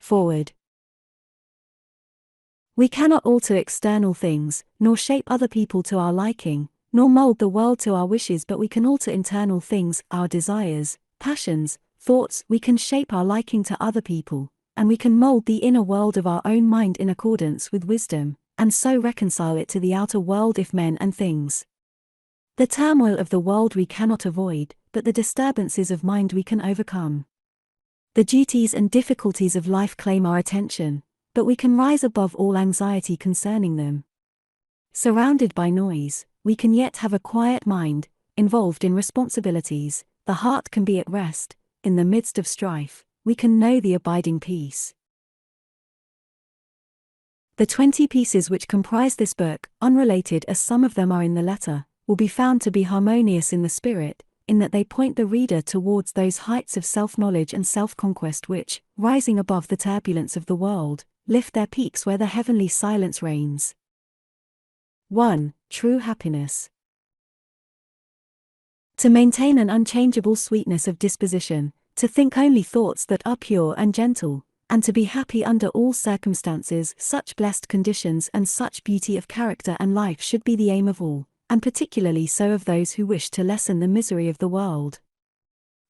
Forward. We cannot alter external things, nor shape other people to our liking, nor mold the world to our wishes, but we can alter internal things, our desires, passions, thoughts. We can shape our liking to other people, and we can mold the inner world of our own mind in accordance with wisdom, and so reconcile it to the outer world if men and things. The turmoil of the world we cannot avoid, but the disturbances of mind we can overcome. The duties and difficulties of life claim our attention, but we can rise above all anxiety concerning them. Surrounded by noise, we can yet have a quiet mind. Involved in responsibilities, the heart can be at rest. In the midst of strife, we can know the abiding peace. The 20 pieces which comprise this book, unrelated as some of them are in the letter, will be found to be harmonious in the spirit, in that they point the reader towards those heights of self-knowledge and self-conquest which, rising above the turbulence of the world, lift their peaks where the heavenly silence reigns. 1. True happiness. To maintain an unchangeable sweetness of disposition, to think only thoughts that are pure and gentle, and to be happy under all circumstances, such blessed conditions and such beauty of character and life should be the aim of all, and particularly so of those who wish to lessen the misery of the world.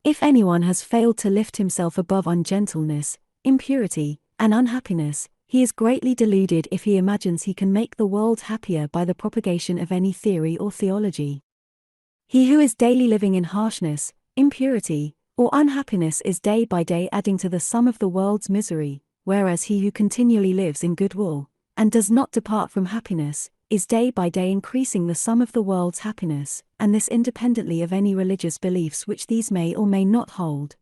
If anyone has failed to lift himself above ungentleness, impurity, and unhappiness, he is greatly deluded if he imagines he can make the world happier by the propagation of any theory or theology. He who is daily living in harshness, impurity, or unhappiness is day by day adding to the sum of the world's misery, whereas he who continually lives in goodwill, and does not depart from happiness, is day by day increasing the sum of the world's happiness, and this independently of any religious beliefs which these may or may not hold.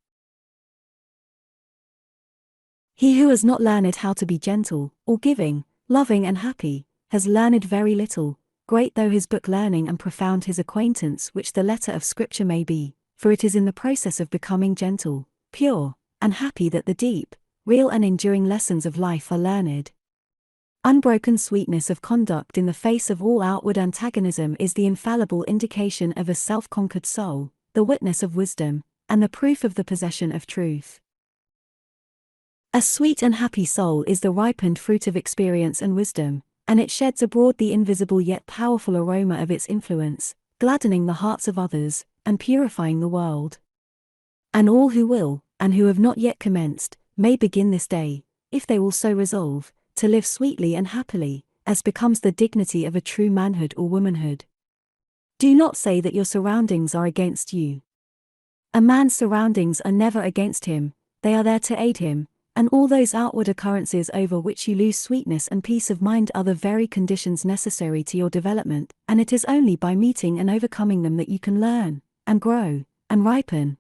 He who has not learned how to be gentle, or giving, loving and happy, has learned very little, great though his book learning and profound his acquaintance which the letter of Scripture may be, for it is in the process of becoming gentle, pure, and happy that the deep, real and enduring lessons of life are learned. Unbroken sweetness of conduct in the face of all outward antagonism is the infallible indication of a self-conquered soul, the witness of wisdom, and the proof of the possession of truth. A sweet and happy soul is the ripened fruit of experience and wisdom, and it sheds abroad the invisible yet powerful aroma of its influence, gladdening the hearts of others, and purifying the world. And all who will, and who have not yet commenced, may begin this day, if they will so resolve, to live sweetly and happily, as becomes the dignity of a true manhood or womanhood. Do not say that your surroundings are against you. A man's surroundings are never against him, they are there to aid him, and all those outward occurrences over which you lose sweetness and peace of mind are the very conditions necessary to your development, and it is only by meeting and overcoming them that you can learn, and grow, and ripen.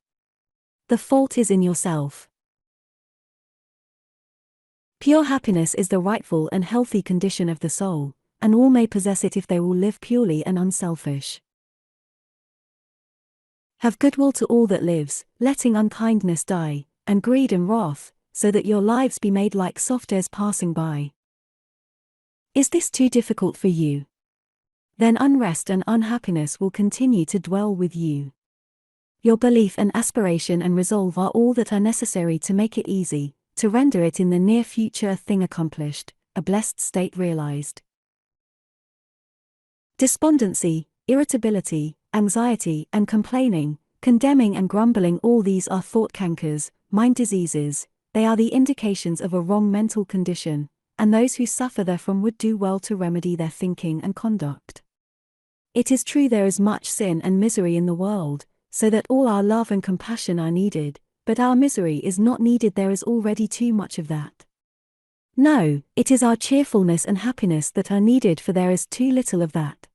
The fault is in yourself. Pure happiness is the rightful and healthy condition of the soul, and all may possess it if they will live purely and unselfish. Have goodwill to all that lives, letting unkindness die, and greed and wrath, so that your lives be made like soft airs passing by. Is this too difficult for you? Then unrest and unhappiness will continue to dwell with you. Your belief and aspiration and resolve are all that are necessary to make it easy, to render it in the near future a thing accomplished, a blessed state realized. Despondency, irritability, anxiety and complaining, condemning and grumbling, all these are thought cankers, mind diseases. They are the indications of a wrong mental condition, and those who suffer therefrom would do well to remedy their thinking and conduct. It is true there is much sin and misery in the world, so that all our love and compassion are needed, but our misery is not needed, there is already too much of that. No, it is our cheerfulness and happiness that are needed, for there is too little of that.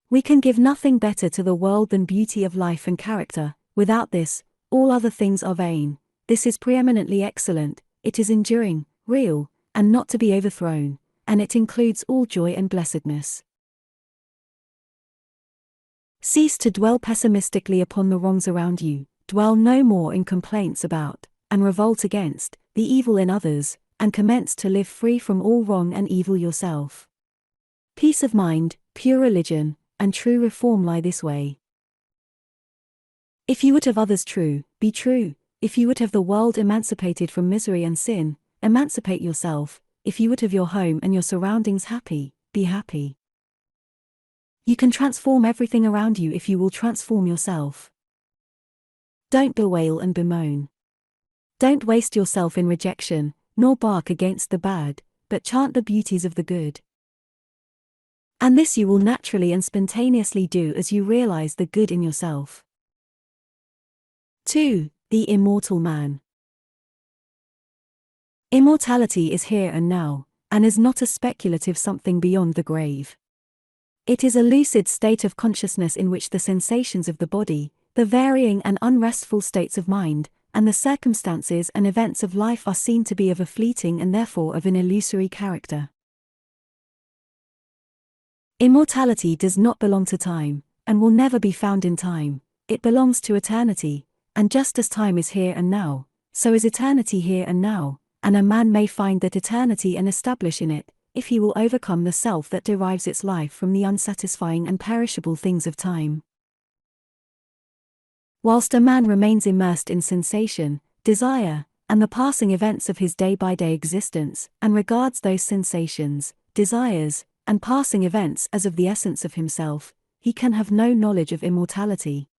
We can give nothing better to the world than beauty of life and character. Without this, all other things are vain. This is preeminently excellent, it is enduring, real, and not to be overthrown, and it includes all joy and blessedness. Cease to dwell pessimistically upon the wrongs around you, dwell no more in complaints about, and revolt against, the evil in others, and commence to live free from all wrong and evil yourself. Peace of mind, pure religion, and true reform lie this way. If you would have others true, be true. If you would have the world emancipated from misery and sin, emancipate yourself. If you would have your home and your surroundings happy, be happy. You can transform everything around you if you will transform yourself. Don't bewail and bemoan. Don't waste yourself in rejection, nor bark against the bad, but chant the beauties of the good. And this you will naturally and spontaneously do as you realize the good in yourself. 2. The immortal man. Immortality is here and now, and is not a speculative something beyond the grave. It is a lucid state of consciousness in which the sensations of the body, the varying and unrestful states of mind, and the circumstances and events of life are seen to be of a fleeting and therefore of an illusory character. Immortality does not belong to time, and will never be found in time. It belongs to eternity, and just as time is here and now, so is eternity here and now, and a man may find that eternity and establish in it, if he will overcome the self that derives its life from the unsatisfying and perishable things of time. Whilst a man remains immersed in sensation, desire, and the passing events of his day-by-day existence, and regards those sensations, desires, and passing events as of the essence of himself, he can have no knowledge of immortality.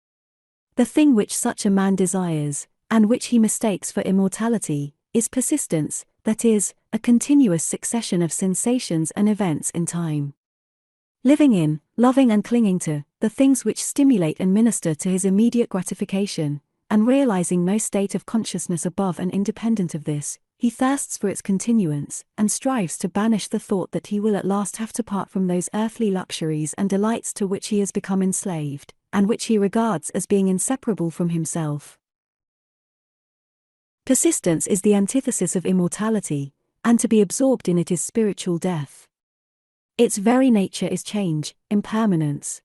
The thing which such a man desires, and which he mistakes for immortality, is persistence, that is, a continuous succession of sensations and events in time. Living in, loving and clinging to, the things which stimulate and minister to his immediate gratification, and realizing no state of consciousness above and independent of this, he thirsts for its continuance, and strives to banish the thought that he will at last have to part from those earthly luxuries and delights to which he has become enslaved, and which he regards as being inseparable from himself. Persistence is the antithesis of immortality, and to be absorbed in it is spiritual death. Its very nature is change, impermanence.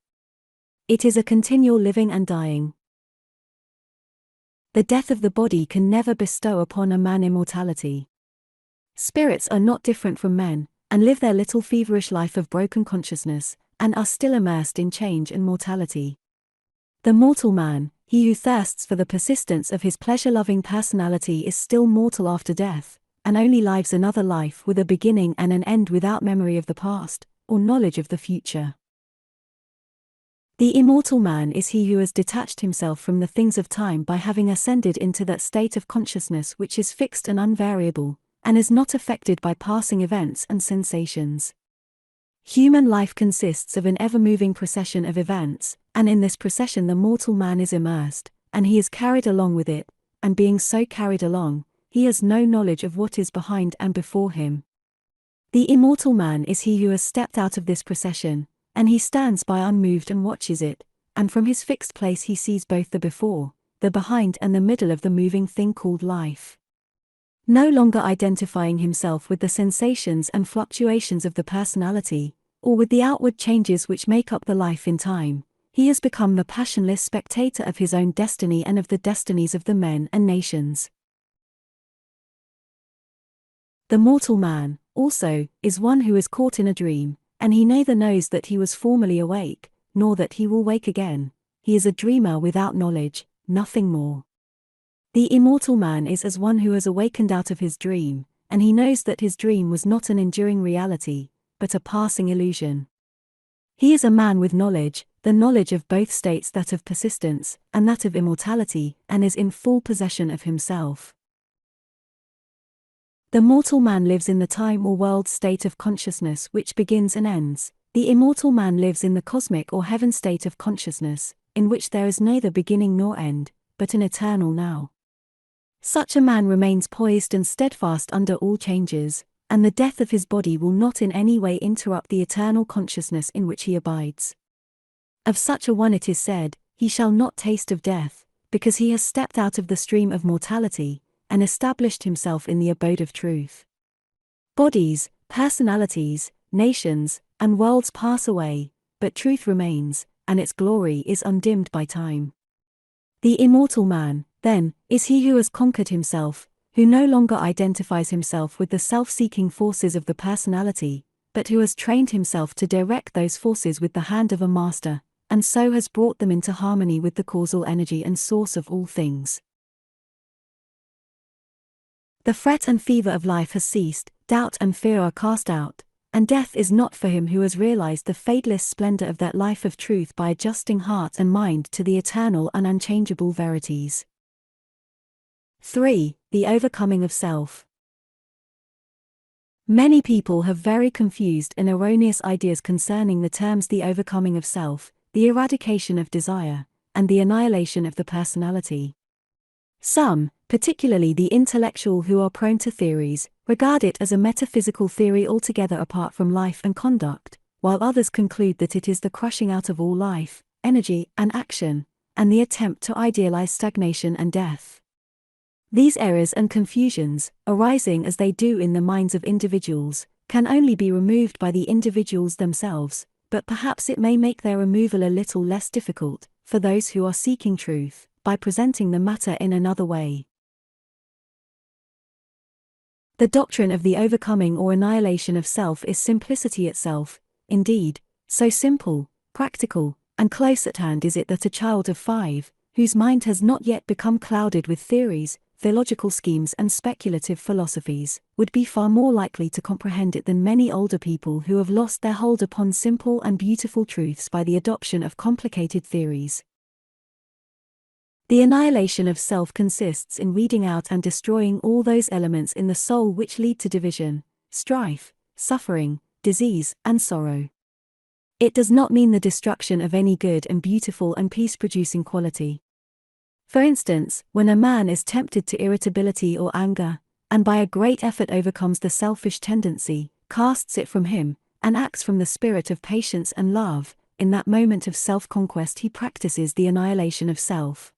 It is a continual living and dying. The death of the body can never bestow upon a man immortality. Spirits are not different from men, and live their little feverish life of broken consciousness, and are still immersed in change and mortality. The mortal man, he who thirsts for the persistence of his pleasure-loving personality, is still mortal after death, and only lives another life with a beginning and an end without memory of the past, or knowledge of the future. The immortal man is he who has detached himself from the things of time by having ascended into that state of consciousness which is fixed and unvariable, and is not affected by passing events and sensations. Human life consists of an ever-moving procession of events, and in this procession the mortal man is immersed, and he is carried along with it, and being so carried along, he has no knowledge of what is behind and before him. The immortal man is he who has stepped out of this procession, and he stands by unmoved and watches it, and from his fixed place he sees both the before, the behind and the middle of the moving thing called life. No longer identifying himself with the sensations and fluctuations of the personality, or with the outward changes which make up the life in time, he has become the passionless spectator of his own destiny and of the destinies of the men and nations. The mortal man, also, is one who is caught in a dream, and he neither knows that he was formerly awake, nor that he will wake again. He is a dreamer without knowledge, nothing more. The immortal man is as one who has awakened out of his dream, and he knows that his dream was not an enduring reality, but a passing illusion. He is a man with knowledge, the knowledge of both states, that of persistence, and that of immortality, and is in full possession of himself. The mortal man lives in the time or world state of consciousness which begins and ends. The immortal man lives in the cosmic or heaven state of consciousness, in which there is neither beginning nor end, but an eternal now. Such a man remains poised and steadfast under all changes, and the death of his body will not in any way interrupt the eternal consciousness in which he abides. Of such a one it is said, he shall not taste of death, because he has stepped out of the stream of mortality, and established himself in the abode of truth. Bodies, personalities, nations, and worlds pass away, but truth remains, and its glory is undimmed by time. The immortal man, then, is he who has conquered himself, who no longer identifies himself with the self-seeking forces of the personality, but who has trained himself to direct those forces with the hand of a master, and so has brought them into harmony with the causal energy and source of all things. The fret and fever of life has ceased, doubt and fear are cast out, and death is not for him who has realized the fadeless splendor of that life of truth by adjusting heart and mind to the eternal and unchangeable verities. 3. The overcoming of self. Many people have very confused and erroneous ideas concerning the terms the overcoming of self, the eradication of desire, and the annihilation of the personality. Some, particularly the intellectual who are prone to theories, regard it as a metaphysical theory altogether apart from life and conduct, while others conclude that it is the crushing out of all life, energy, and action, and the attempt to idealize stagnation and death. These errors and confusions, arising as they do in the minds of individuals, can only be removed by the individuals themselves, but perhaps it may make their removal a little less difficult, for those who are seeking truth, by presenting the matter in another way. The doctrine of the overcoming or annihilation of self is simplicity itself, indeed, so simple, practical, and close at hand is it that a child of 5, whose mind has not yet become clouded with theories, theological schemes and speculative philosophies, would be far more likely to comprehend it than many older people who have lost their hold upon simple and beautiful truths by the adoption of complicated theories. The annihilation of self consists in weeding out and destroying all those elements in the soul which lead to division, strife, suffering, disease, and sorrow. It does not mean the destruction of any good and beautiful and peace-producing quality. For instance, when a man is tempted to irritability or anger, and by a great effort overcomes the selfish tendency, casts it from him, and acts from the spirit of patience and love, in that moment of self-conquest he practices the annihilation of self.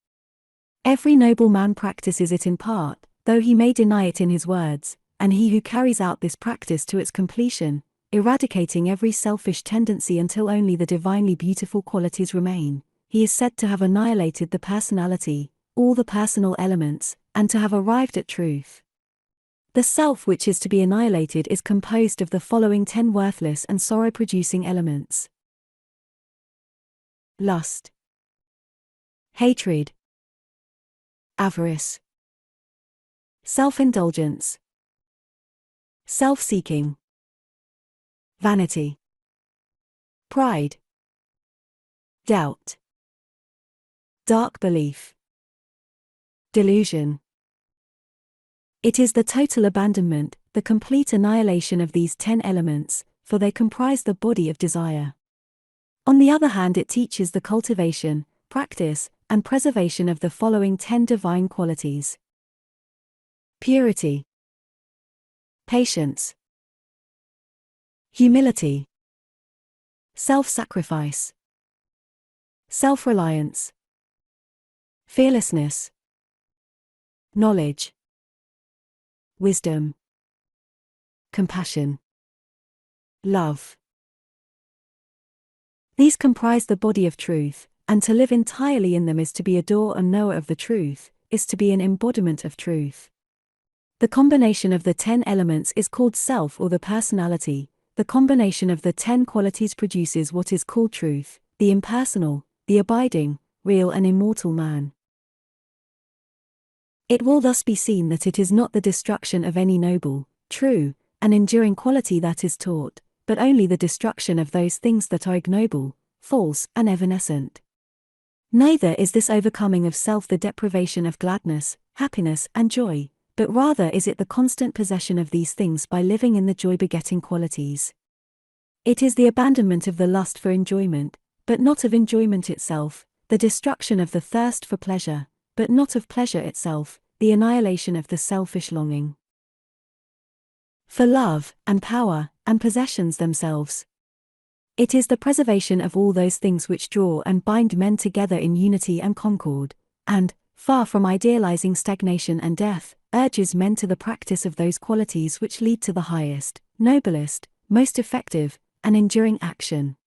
Every noble man practices it in part, though he may deny it in his words, and he who carries out this practice to its completion, eradicating every selfish tendency until only the divinely beautiful qualities remain, he is said to have annihilated the personality, all the personal elements, and to have arrived at truth. The self which is to be annihilated is composed of the following 10 worthless and sorrow-producing elements: lust, hatred, avarice, self-indulgence, self-seeking, vanity, pride, doubt, dark belief, delusion. It is the total abandonment, the complete annihilation of these 10 elements, for they comprise the body of desire. On the other hand, it teaches the cultivation, practice, and preservation of the following 10 divine qualities: purity, patience, humility, self-sacrifice, self-reliance, fearlessness, knowledge, wisdom, compassion, love. These comprise the body of truth, and to live entirely in them is to be a doer and knower of the truth, is to be an embodiment of truth. The combination of the 10 elements is called self or the personality. The combination of the 10 qualities produces what is called truth, the impersonal, the abiding, real and immortal man. It will thus be seen that it is not the destruction of any noble, true, and enduring quality that is taught, but only the destruction of those things that are ignoble, false, and evanescent. Neither is this overcoming of self the deprivation of gladness, happiness, and joy, but rather is it the constant possession of these things by living in the joy-begetting qualities. It is the abandonment of the lust for enjoyment, but not of enjoyment itself, the destruction of the thirst for pleasure, but not of pleasure itself, the annihilation of the selfish longing for love, and power, and possessions themselves. It is the preservation of all those things which draw and bind men together in unity and concord, and, far from idealizing stagnation and death, urges men to the practice of those qualities which lead to the highest, noblest, most effective, and enduring action.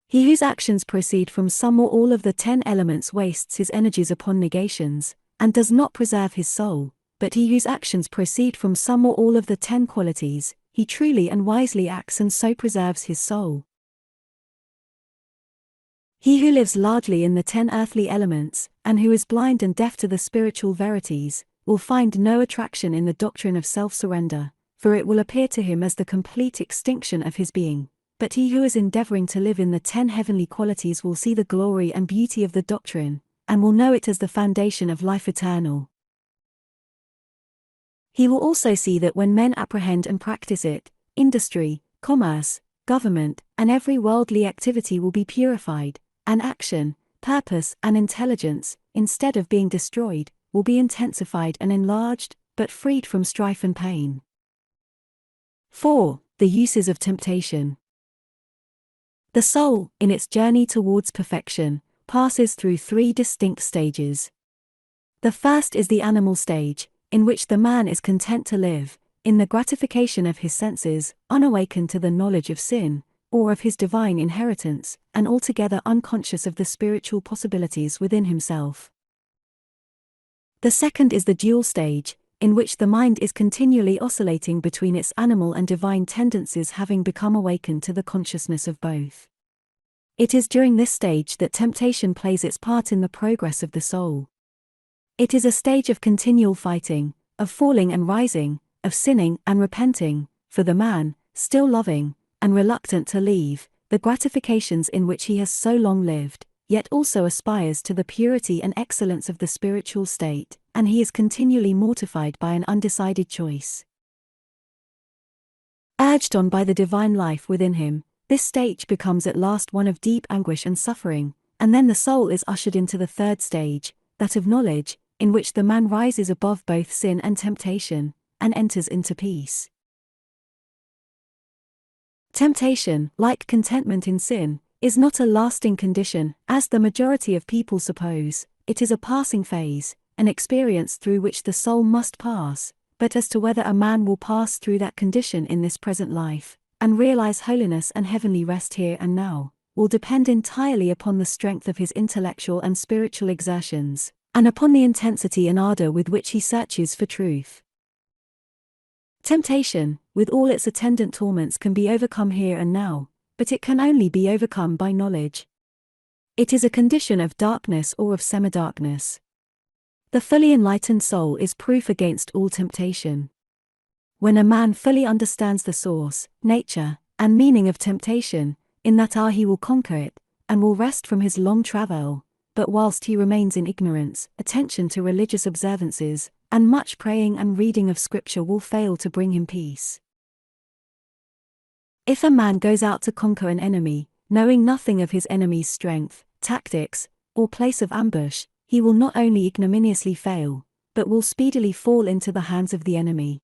He whose actions proceed from some or all of the 10 elements wastes his energies upon negations, and does not preserve his soul, but he whose actions proceed from some or all of the 10 qualities, he truly and wisely acts and so preserves his soul. He who lives largely in the 10 earthly elements, and who is blind and deaf to the spiritual verities, will find no attraction in the doctrine of self-surrender, for it will appear to him as the complete extinction of his being. But he who is endeavoring to live in the 10 heavenly qualities will see the glory and beauty of the doctrine, and will know it as the foundation of life eternal. He will also see that when men apprehend and practice it, industry, commerce, government, and every worldly activity will be purified, and action, purpose, and intelligence, instead of being destroyed, will be intensified and enlarged, but freed from strife and pain. 4. The uses of temptation. The soul, in its journey towards perfection, passes through 3 distinct stages. The first is the animal stage, in which the man is content to live, in the gratification of his senses, unawakened to the knowledge of sin, or of his divine inheritance, and altogether unconscious of the spiritual possibilities within himself. The second is the dual stage, in which the mind is continually oscillating between its animal and divine tendencies, having become awakened to the consciousness of both. It is during this stage that temptation plays its part in the progress of the soul. It is a stage of continual fighting, of falling and rising, of sinning and repenting, for the man, still loving, and reluctant to leave, the gratifications in which he has so long lived, yet also aspires to the purity and excellence of the spiritual state, and he is continually mortified by an undecided choice. Urged on by the divine life within him, this stage becomes at last one of deep anguish and suffering, and then the soul is ushered into the third stage, that of knowledge, in which the man rises above both sin and temptation, and enters into peace. Temptation, like contentment in sin, is not a lasting condition, as the majority of people suppose. It is a passing phase, an experience through which the soul must pass, but as to whether a man will pass through that condition in this present life, and realize holiness and heavenly rest here and now, will depend entirely upon the strength of his intellectual and spiritual exertions, and upon the intensity and ardor with which he searches for truth. Temptation, with all its attendant torments, can be overcome here and now, but it can only be overcome by knowledge. It is a condition of darkness or of semi-darkness. The fully enlightened soul is proof against all temptation. When a man fully understands the source, nature, and meaning of temptation, in that hour he will conquer it, and will rest from his long travail. But whilst he remains in ignorance, attention to religious observances, and much praying and reading of scripture will fail to bring him peace. If a man goes out to conquer an enemy, knowing nothing of his enemy's strength, tactics, or place of ambush, he will not only ignominiously fail, but will speedily fall into the hands of the enemy.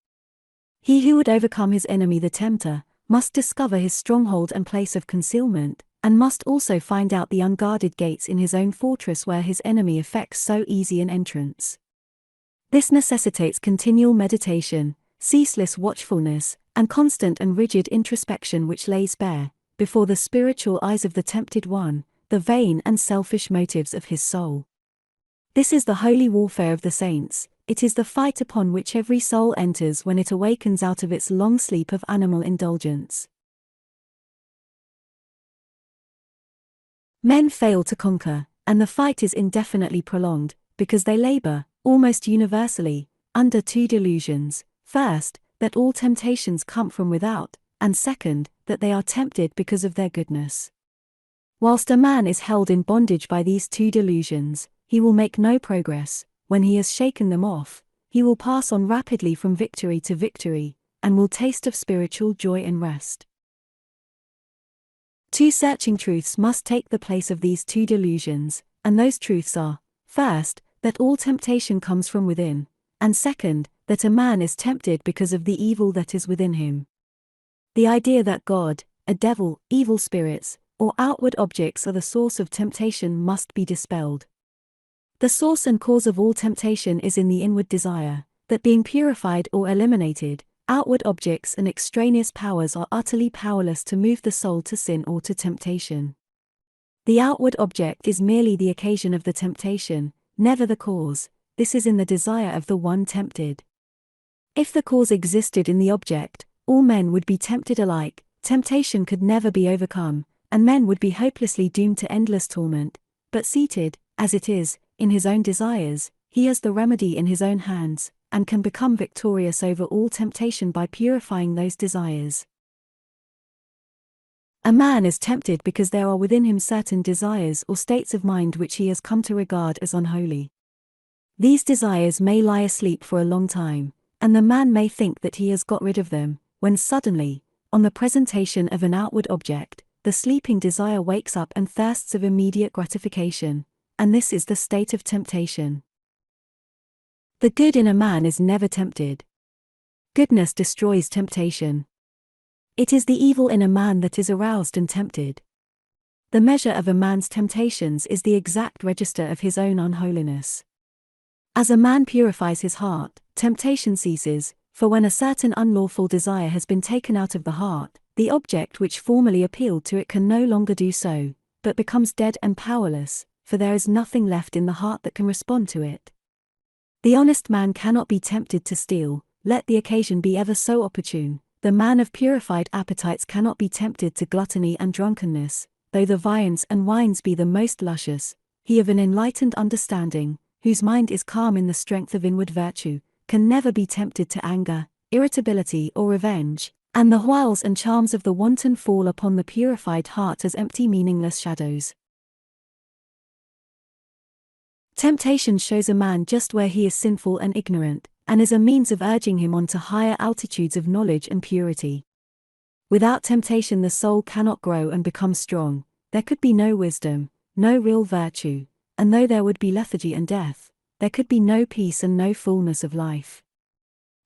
He who would overcome his enemy the tempter, must discover his stronghold and place of concealment, and must also find out the unguarded gates in his own fortress where his enemy effects so easy an entrance. This necessitates continual meditation, ceaseless watchfulness, and constant and rigid introspection, which lays bare, before the spiritual eyes of the tempted one, the vain and selfish motives of his soul. This is the holy warfare of the saints. It is the fight upon which every soul enters when it awakens out of its long sleep of animal indulgence. Men fail to conquer, and the fight is indefinitely prolonged, because they labor, almost universally, under 2 delusions: first, that all temptations come from without, and second, that they are tempted because of their goodness. Whilst a man is held in bondage by these 2 delusions, he will make no progress. When he has shaken them off, he will pass on rapidly from victory to victory, and will taste of spiritual joy and rest. 2 searching truths must take the place of these 2 delusions, and those truths are, first, that all temptation comes from within, and second, that a man is tempted because of the evil that is within him. The idea that God, a devil, evil spirits, or outward objects are the source of temptation must be dispelled. The source and cause of all temptation is in the inward desire, that being purified or eliminated, outward objects and extraneous powers are utterly powerless to move the soul to sin or to temptation. The outward object is merely the occasion of the temptation, never the cause. This is in the desire of the one tempted. If the cause existed in the object, all men would be tempted alike, temptation could never be overcome, and men would be hopelessly doomed to endless torment. But seated, as it is, in his own desires, he has the remedy in his own hands, and can become victorious over all temptation by purifying those desires. A man is tempted because there are within him certain desires or states of mind which he has come to regard as unholy. These desires may lie asleep for a long time, and the man may think that he has got rid of them, when suddenly, on the presentation of an outward object, the sleeping desire wakes up and thirsts of immediate gratification, and this is the state of temptation. The good in a man is never tempted. Goodness destroys temptation. It is the evil in a man that is aroused and tempted. The measure of a man's temptations is the exact register of his own unholiness. As a man purifies his heart, temptation ceases, for when a certain unlawful desire has been taken out of the heart, the object which formerly appealed to it can no longer do so, but becomes dead and powerless, for there is nothing left in the heart that can respond to it. The honest man cannot be tempted to steal, let the occasion be ever so opportune. The man of purified appetites cannot be tempted to gluttony and drunkenness, though the viands and wines be the most luscious. He of an enlightened understanding, whose mind is calm in the strength of inward virtue, can never be tempted to anger, irritability or revenge, and the wiles and charms of the wanton fall upon the purified heart as empty meaningless shadows. Temptation shows a man just where he is sinful and ignorant, and is a means of urging him on to higher altitudes of knowledge and purity. Without temptation the soul cannot grow and become strong, there could be no wisdom, no real virtue, and though there would be lethargy and death, there could be no peace and no fullness of life.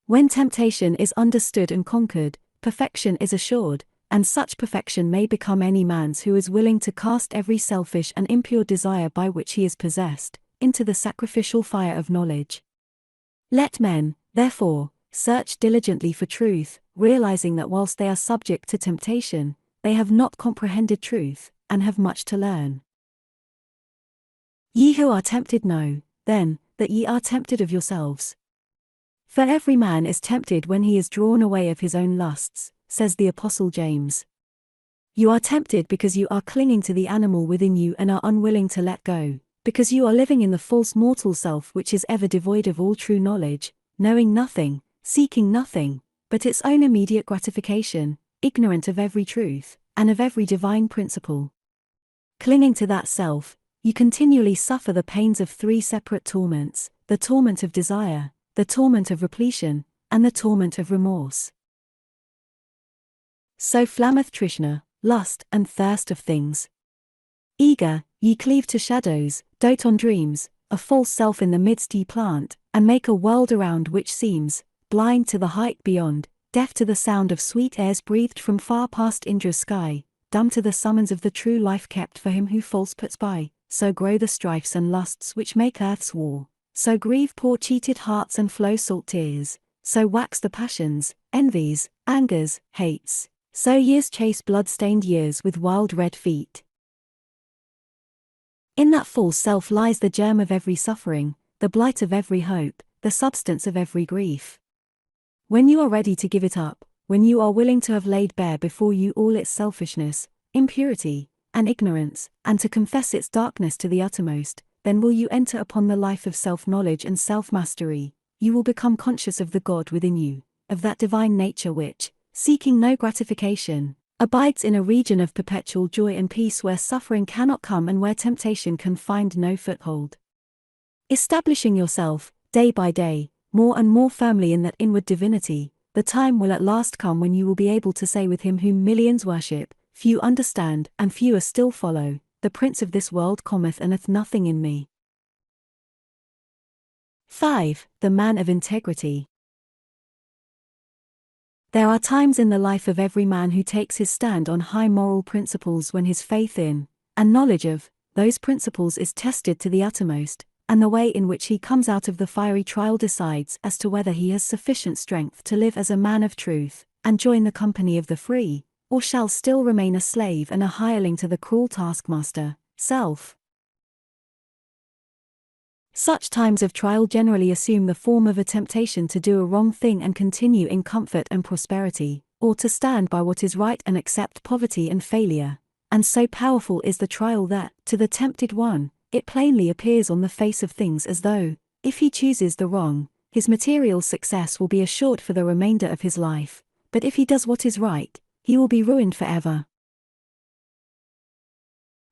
When temptation is understood and conquered, perfection is assured, and such perfection may become any man's who is willing to cast every selfish and impure desire by which he is possessed, into the sacrificial fire of knowledge. Let men, therefore, search diligently for truth, realizing that whilst they are subject to temptation, they have not comprehended truth, and have much to learn. Ye who are tempted know, then, that ye are tempted of yourselves. For every man is tempted when he is drawn away of his own lusts, says the Apostle James. You are tempted because you are clinging to the animal within you and are unwilling to let go, because you are living in the false mortal self which is ever devoid of all true knowledge, knowing nothing, seeking nothing, but its own immediate gratification, ignorant of every truth, and of every divine principle. Clinging to that self, you continually suffer the pains of three separate torments, the torment of desire, the torment of repletion, and the torment of remorse. So flammeth Trishna, lust and thirst of things. Eager, ye cleave to shadows, dote on dreams, a false self in the midst ye plant, and make a world around which seems blind to the height beyond, deaf to the sound of sweet airs breathed from far past Indra's sky, dumb to the summons of the true life kept for him who false puts by. So grow the strifes and lusts which make earth's war, so grieve poor cheated hearts and flow salt tears, so wax the passions, envies, angers, hates, so years chase blood-stained years with wild red feet. In that false self lies the germ of every suffering, the blight of every hope, the substance of every grief. When you are ready to give it up, when you are willing to have laid bare before you all its selfishness, impurity, and ignorance, and to confess its darkness to the uttermost, then will you enter upon the life of self-knowledge and self-mastery. You will become conscious of the God within you, of that divine nature which, seeking no gratification, abides in a region of perpetual joy and peace where suffering cannot come and where temptation can find no foothold. Establishing yourself, day by day, more and more firmly in that inward divinity, the time will at last come when you will be able to say with him whom millions worship, few understand and fewer still follow, the prince of this world cometh and hath nothing in me. 5. The man of integrity. There are times in the life of every man who takes his stand on high moral principles when his faith in, and knowledge of, those principles is tested to the uttermost, and the way in which he comes out of the fiery trial decides as to whether he has sufficient strength to live as a man of truth, and join the company of the free, or shall still remain a slave and a hireling to the cruel taskmaster, self. Such times of trial generally assume the form of a temptation to do a wrong thing and continue in comfort and prosperity, or to stand by what is right and accept poverty and failure, and so powerful is the trial that, to the tempted one, it plainly appears on the face of things as though, if he chooses the wrong, his material success will be assured for the remainder of his life, but if he does what is right, he will be ruined forever.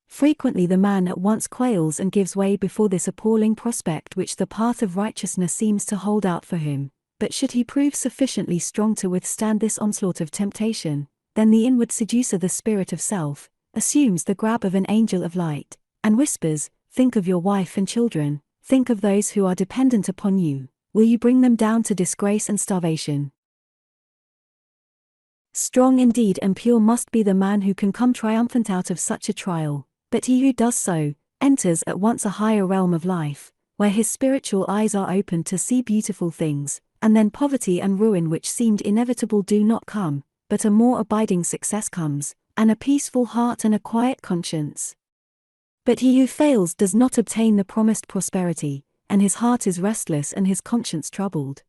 Frequently the man at once quails and gives way before this appalling prospect which the path of righteousness seems to hold out for him, but should he prove sufficiently strong to withstand this onslaught of temptation, then the inward seducer, the spirit of self, assumes the grab of an angel of light, and whispers, "Think of your wife and children, think of those who are dependent upon you, will you bring them down to disgrace and starvation?" Strong indeed and pure must be the man who can come triumphant out of such a trial, but he who does so, enters at once a higher realm of life, where his spiritual eyes are opened to see beautiful things, and then poverty and ruin which seemed inevitable do not come, but a more abiding success comes, and a peaceful heart and a quiet conscience. But he who fails does not obtain the promised prosperity, and his heart is restless and his conscience troubled.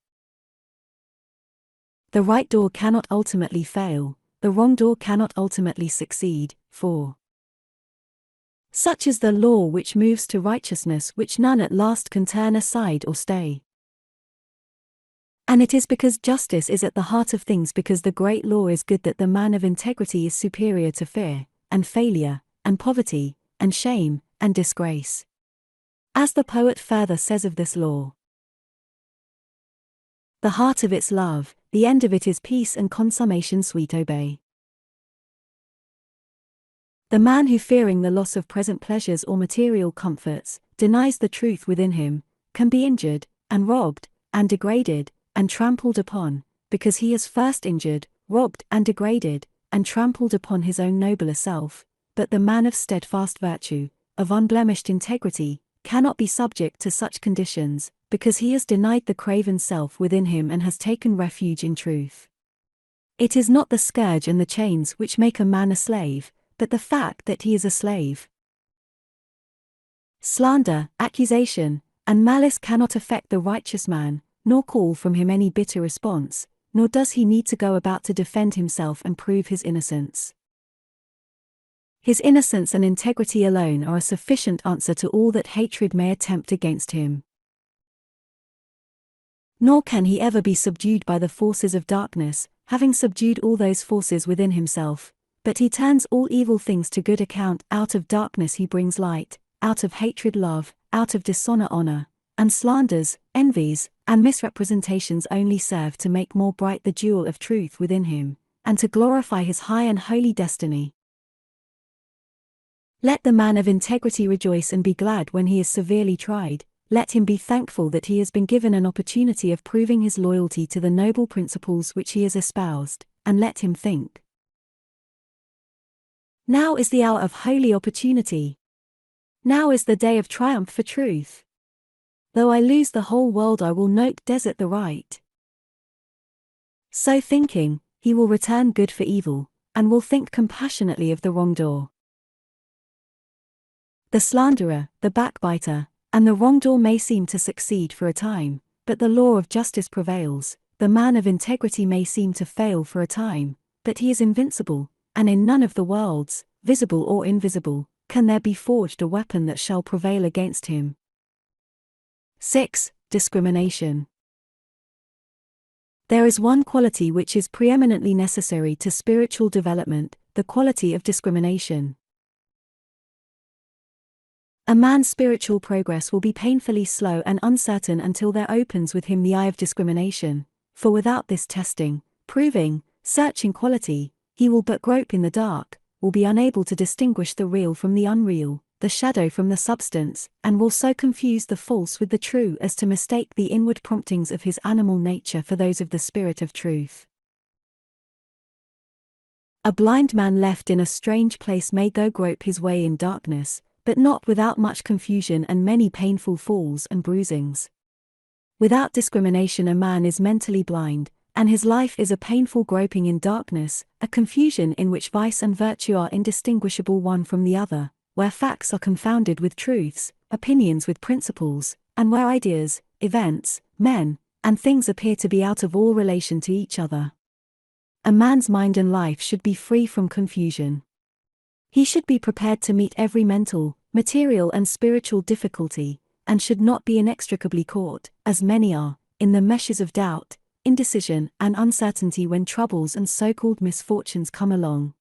The right door cannot ultimately fail, the wrong door cannot ultimately succeed, for such is the law which moves to righteousness, which none at last can turn aside or stay. And it is because justice is at the heart of things, because the great law is good, that the man of integrity is superior to fear, and failure, and poverty, and shame, and disgrace. As the poet further says of this law, "The heart of its love, the end of it is peace and consummation sweet obey." The man who, fearing the loss of present pleasures or material comforts, denies the truth within him, can be injured, and robbed, and degraded, and trampled upon, because he has first injured, robbed, and degraded, and trampled upon his own nobler self. But the man of steadfast virtue, of unblemished integrity, cannot be subject to such conditions, because he has denied the craven self within him and has taken refuge in truth. It is not the scourge and the chains which make a man a slave, but the fact that he is a slave. Slander, accusation, and malice cannot affect the righteous man, nor call from him any bitter response, nor does he need to go about to defend himself and prove his innocence. His innocence and integrity alone are a sufficient answer to all that hatred may attempt against him. Nor can he ever be subdued by the forces of darkness, having subdued all those forces within himself, but he turns all evil things to good account. Out of darkness he brings light, out of hatred love, out of dishonor honor, and slanders, envies, and misrepresentations only serve to make more bright the jewel of truth within him, and to glorify his high and holy destiny. Let the man of integrity rejoice and be glad when he is severely tried. Let him be thankful that he has been given an opportunity of proving his loyalty to the noble principles which he has espoused, and let him think, "Now is the hour of holy opportunity. Now is the day of triumph for truth. Though I lose the whole world, I will not desert the right." So thinking, he will return good for evil, and will think compassionately of the wrong door. The slanderer, the backbiter, and the wrongdoer may seem to succeed for a time, but the law of justice prevails. The man of integrity may seem to fail for a time, but he is invincible, and in none of the worlds, visible or invisible, can there be forged a weapon that shall prevail against him. 6. Discrimination. There is one quality which is preeminently necessary to spiritual development, the quality of discrimination. A man's spiritual progress will be painfully slow and uncertain until there opens with him the eye of discrimination, for without this testing, proving, searching quality, he will but grope in the dark, will be unable to distinguish the real from the unreal, the shadow from the substance, and will so confuse the false with the true as to mistake the inward promptings of his animal nature for those of the Spirit of truth. A blind man left in a strange place may go grope his way in darkness, but not without much confusion and many painful falls and bruisings. Without discrimination a man is mentally blind, and his life is a painful groping in darkness, a confusion in which vice and virtue are indistinguishable one from the other, where facts are confounded with truths, opinions with principles, and where ideas, events, men, and things appear to be out of all relation to each other. A man's mind and life should be free from confusion. He should be prepared to meet every mental, material and spiritual difficulty, and should not be inextricably caught, as many are, in the meshes of doubt, indecision, and uncertainty when troubles and so-called misfortunes come along.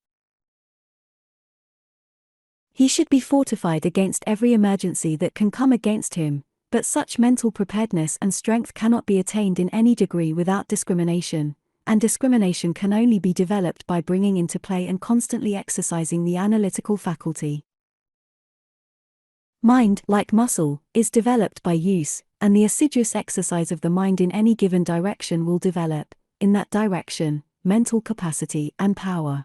He should be fortified against every emergency that can come against him, but such mental preparedness and strength cannot be attained in any degree without discrimination, and discrimination can only be developed by bringing into play and constantly exercising the analytical faculty. Mind, like muscle, is developed by use, and the assiduous exercise of the mind in any given direction will develop, in that direction, mental capacity and power.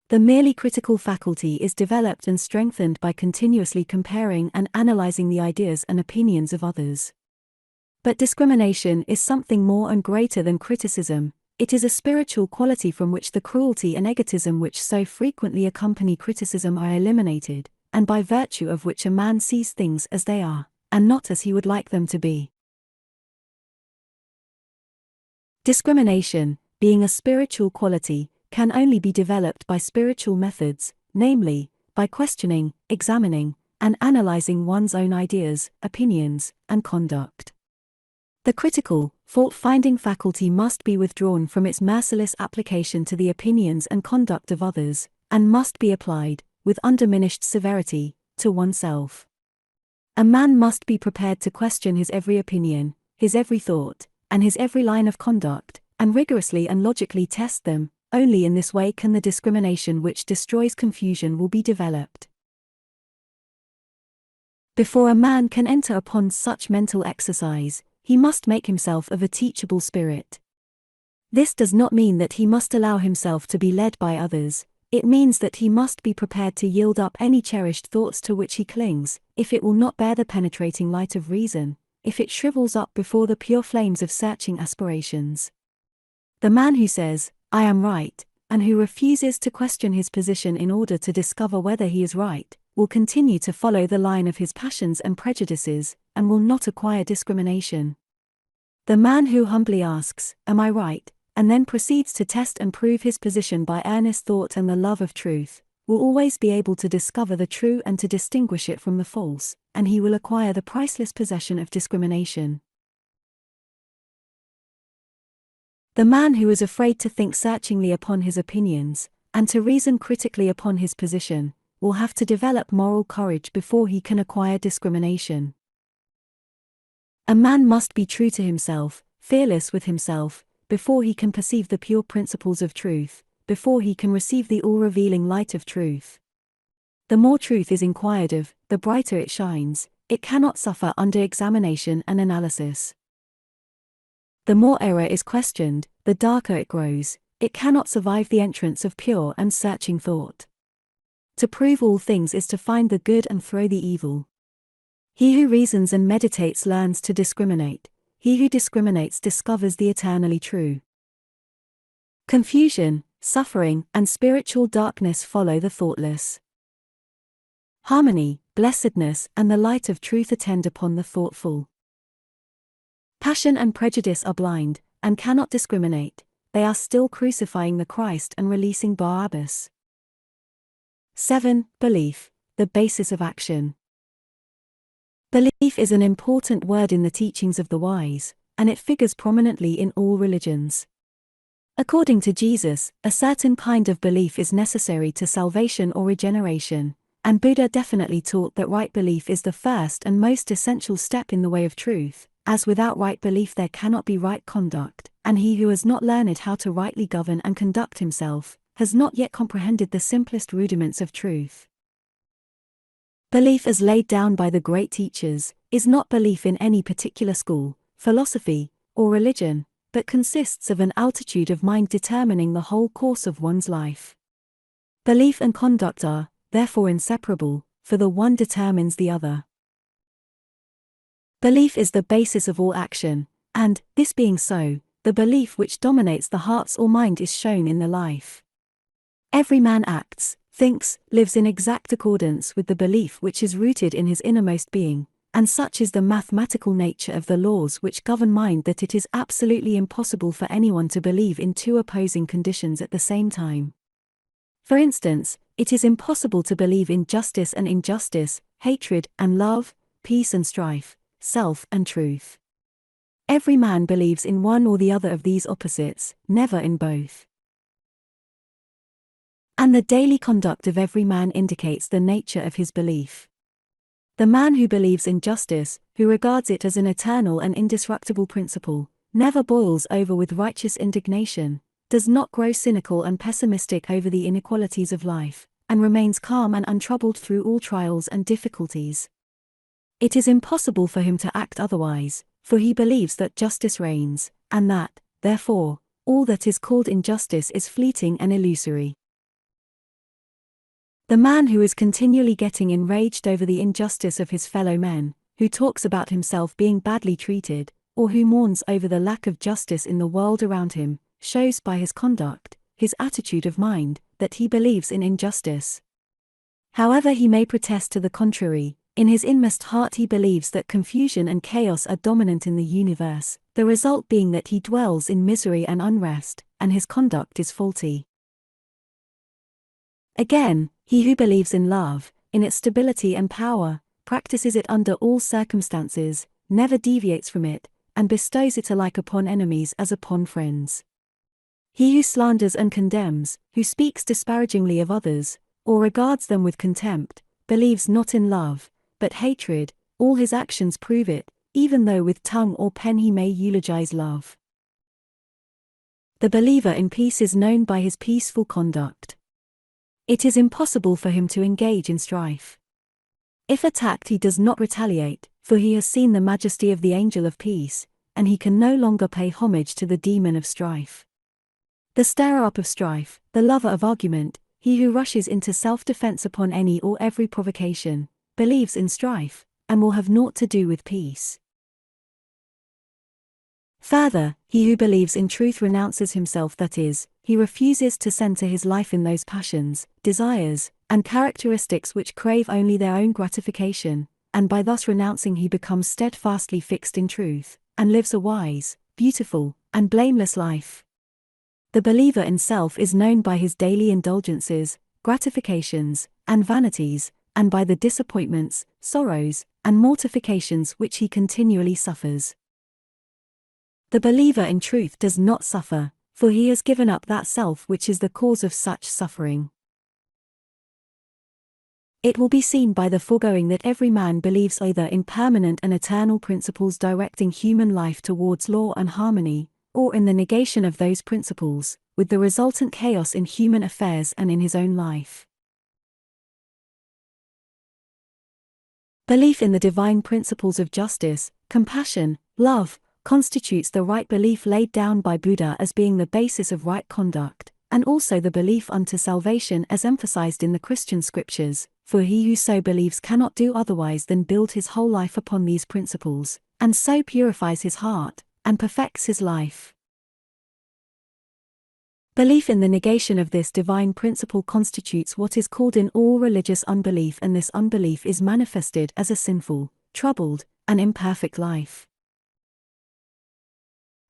The merely critical faculty is developed and strengthened by continuously comparing and analyzing the ideas and opinions of others. But discrimination is something more and greater than criticism. It is a spiritual quality from which the cruelty and egotism which so frequently accompany criticism are eliminated, and by virtue of which a man sees things as they are, and not as he would like them to be. Discrimination, being a spiritual quality, can only be developed by spiritual methods, namely, by questioning, examining, and analyzing one's own ideas, opinions, and conduct. The critical, fault-finding faculty must be withdrawn from its merciless application to the opinions and conduct of others, and must be applied, with undiminished severity, to oneself. A man must be prepared to question his every opinion, his every thought, and his every line of conduct, and rigorously and logically test them. Only in this way can the discrimination which destroys confusion will be developed. Before a man can enter upon such mental exercise, he must make himself of a teachable spirit. This does not mean that he must allow himself to be led by others. It means that he must be prepared to yield up any cherished thoughts to which he clings, if it will not bear the penetrating light of reason, if it shrivels up before the pure flames of searching aspirations. The man who says, "I am right," and who refuses to question his position in order to discover whether he is right, will continue to follow the line of his passions and prejudices, and will not acquire discrimination. The man who humbly asks, "Am I right?" and then proceeds to test and prove his position by earnest thought and the love of truth, will always be able to discover the true and to distinguish it from the false, and he will acquire the priceless possession of discrimination. The man who is afraid to think searchingly upon his opinions, and to reason critically upon his position, will have to develop moral courage before he can acquire discrimination. A man must be true to himself, fearless with himself, before he can perceive the pure principles of truth, before he can receive the all-revealing light of truth. The more truth is inquired of, the brighter it shines. It cannot suffer under examination and analysis. The more error is questioned, the darker it grows. It cannot survive the entrance of pure and searching thought. To prove all things is to find the good and throw the evil. He who reasons and meditates learns to discriminate. He who discriminates discovers the eternally true. Confusion, suffering, and spiritual darkness follow the thoughtless. Harmony, blessedness, and the light of truth attend upon the thoughtful. Passion and prejudice are blind, and cannot discriminate. They are still crucifying the Christ and releasing Barabbas. 7. Belief, the basis of action. Belief is an important word in the teachings of the wise, and it figures prominently in all religions. According to Jesus, a certain kind of belief is necessary to salvation or regeneration, and Buddha definitely taught that right belief is the first and most essential step in the way of truth, as without right belief there cannot be right conduct, and he who has not learned how to rightly govern and conduct himself, has not yet comprehended the simplest rudiments of truth. Belief as laid down by the great teachers, is not belief in any particular school, philosophy, or religion, but consists of an altitude of mind determining the whole course of one's life. Belief and conduct are, therefore, inseparable, for the one determines the other. Belief is the basis of all action, and, this being so, the belief which dominates the hearts or mind is shown in the life. Every man acts, thinks, lives in exact accordance with the belief which is rooted in his innermost being, and such is the mathematical nature of the laws which govern mind that it is absolutely impossible for anyone to believe in two opposing conditions at the same time. For instance, it is impossible to believe in justice and injustice, hatred and love, peace and strife, self and truth. Every man believes in one or the other of these opposites, never in both. And the daily conduct of every man indicates the nature of his belief. The man who believes in justice, who regards it as an eternal and indestructible principle, never boils over with righteous indignation, does not grow cynical and pessimistic over the inequalities of life, and remains calm and untroubled through all trials and difficulties. It is impossible for him to act otherwise, for he believes that justice reigns, and that, therefore, all that is called injustice is fleeting and illusory. The man who is continually getting enraged over the injustice of his fellow men, who talks about himself being badly treated, or who mourns over the lack of justice in the world around him, shows by his conduct, his attitude of mind, that he believes in injustice. However he may protest to the contrary, in his inmost heart he believes that confusion and chaos are dominant in the universe, the result being that he dwells in misery and unrest, and his conduct is faulty. Again, he who believes in love, in its stability and power, practices it under all circumstances, never deviates from it, and bestows it alike upon enemies as upon friends. He who slanders and condemns, who speaks disparagingly of others, or regards them with contempt, believes not in love, but hatred. All his actions prove it, even though with tongue or pen he may eulogize love. The believer in peace is known by his peaceful conduct. It is impossible for him to engage in strife. If attacked, he does not retaliate, for he has seen the majesty of the angel of peace, and he can no longer pay homage to the demon of strife. The stirrer-up of strife, the lover of argument, he who rushes into self-defense upon any or every provocation, believes in strife, and will have naught to do with peace. Further, he who believes in truth renounces himself, that is, he refuses to center his life in those passions, desires, and characteristics which crave only their own gratification, and by thus renouncing he becomes steadfastly fixed in truth, and lives a wise, beautiful, and blameless life. The believer in self is known by his daily indulgences, gratifications, and vanities, and by the disappointments, sorrows, and mortifications which he continually suffers. The believer in truth does not suffer, for he has given up that self which is the cause of such suffering. It will be seen by the foregoing that every man believes either in permanent and eternal principles directing human life towards law and harmony, or in the negation of those principles, with the resultant chaos in human affairs and in his own life. Belief in the divine principles of justice, compassion, love, constitutes the right belief laid down by Buddha as being the basis of right conduct, and also the belief unto salvation as emphasized in the Christian scriptures, for he who so believes cannot do otherwise than build his whole life upon these principles, and so purifies his heart, and perfects his life. Belief in the negation of this divine principle constitutes what is called in all religious unbelief, and this unbelief is manifested as a sinful, troubled, and imperfect life.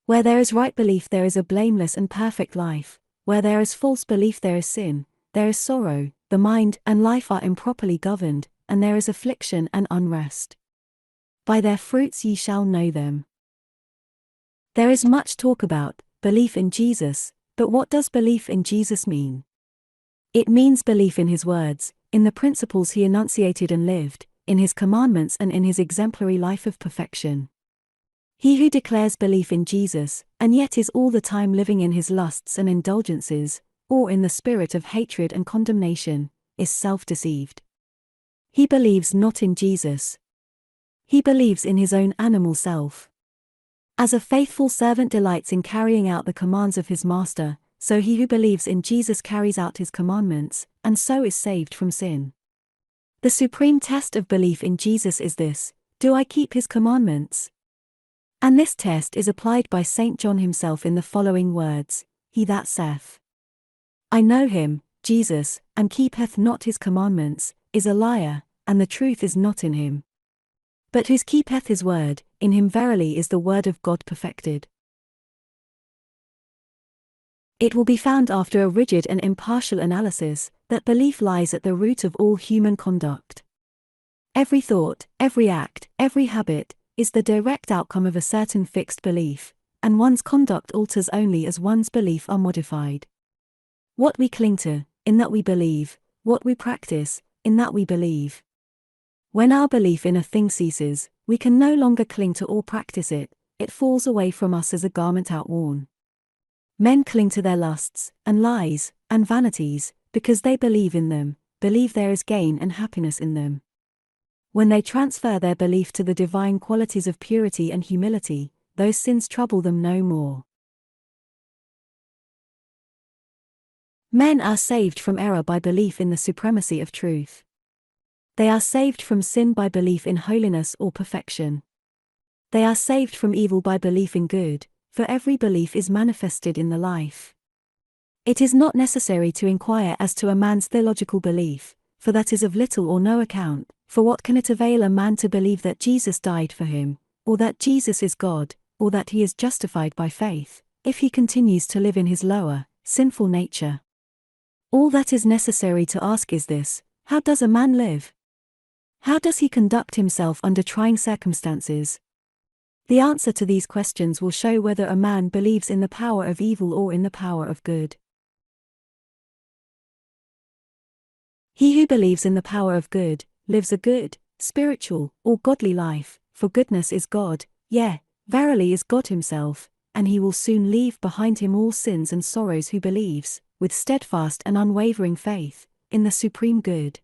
Where there is right belief there is a blameless and perfect life, where there is false belief there is sin, there is sorrow, the mind and life are improperly governed, and there is affliction and unrest. By their fruits ye shall know them. There is much talk about belief in Jesus, but what does belief in Jesus mean? It means belief in his words, in the principles he enunciated and lived, in his commandments and in his exemplary life of perfection. He who declares belief in Jesus, and yet is all the time living in his lusts and indulgences, or in the spirit of hatred and condemnation, is self-deceived. He believes not in Jesus. He believes in his own animal self. As a faithful servant delights in carrying out the commands of his master, so he who believes in Jesus carries out his commandments, and so is saved from sin. The supreme test of belief in Jesus is this: do I keep his commandments? And this test is applied by St. John himself in the following words: He that saith, I know him, Jesus, and keepeth not his commandments, is a liar, and the truth is not in him. But who keepeth his word, in him verily is the word of God perfected. It will be found after a rigid and impartial analysis, that belief lies at the root of all human conduct. Every thought, every act, every habit, is the direct outcome of a certain fixed belief, and one's conduct alters only as one's belief are modified. What we cling to, in that we believe, what we practice, in that we believe. When our belief in a thing ceases, we can no longer cling to or practice it, it falls away from us as a garment outworn. Men cling to their lusts, and lies, and vanities, because they believe in them, believe there is gain and happiness in them. When they transfer their belief to the divine qualities of purity and humility, those sins trouble them no more. Men are saved from error by belief in the supremacy of truth. They are saved from sin by belief in holiness or perfection. They are saved from evil by belief in good, for every belief is manifested in the life. It is not necessary to inquire as to a man's theological belief, for that is of little or no account, for what can it avail a man to believe that Jesus died for him, or that Jesus is God, or that he is justified by faith, if he continues to live in his lower, sinful nature? All that is necessary to ask is this: how does a man live? How does he conduct himself under trying circumstances? The answer to these questions will show whether a man believes in the power of evil or in the power of good. He who believes in the power of good, lives a good, spiritual, or godly life, for goodness is God, yea, verily is God himself, and he will soon leave behind him all sins and sorrows who believes, with steadfast and unwavering faith, in the supreme good.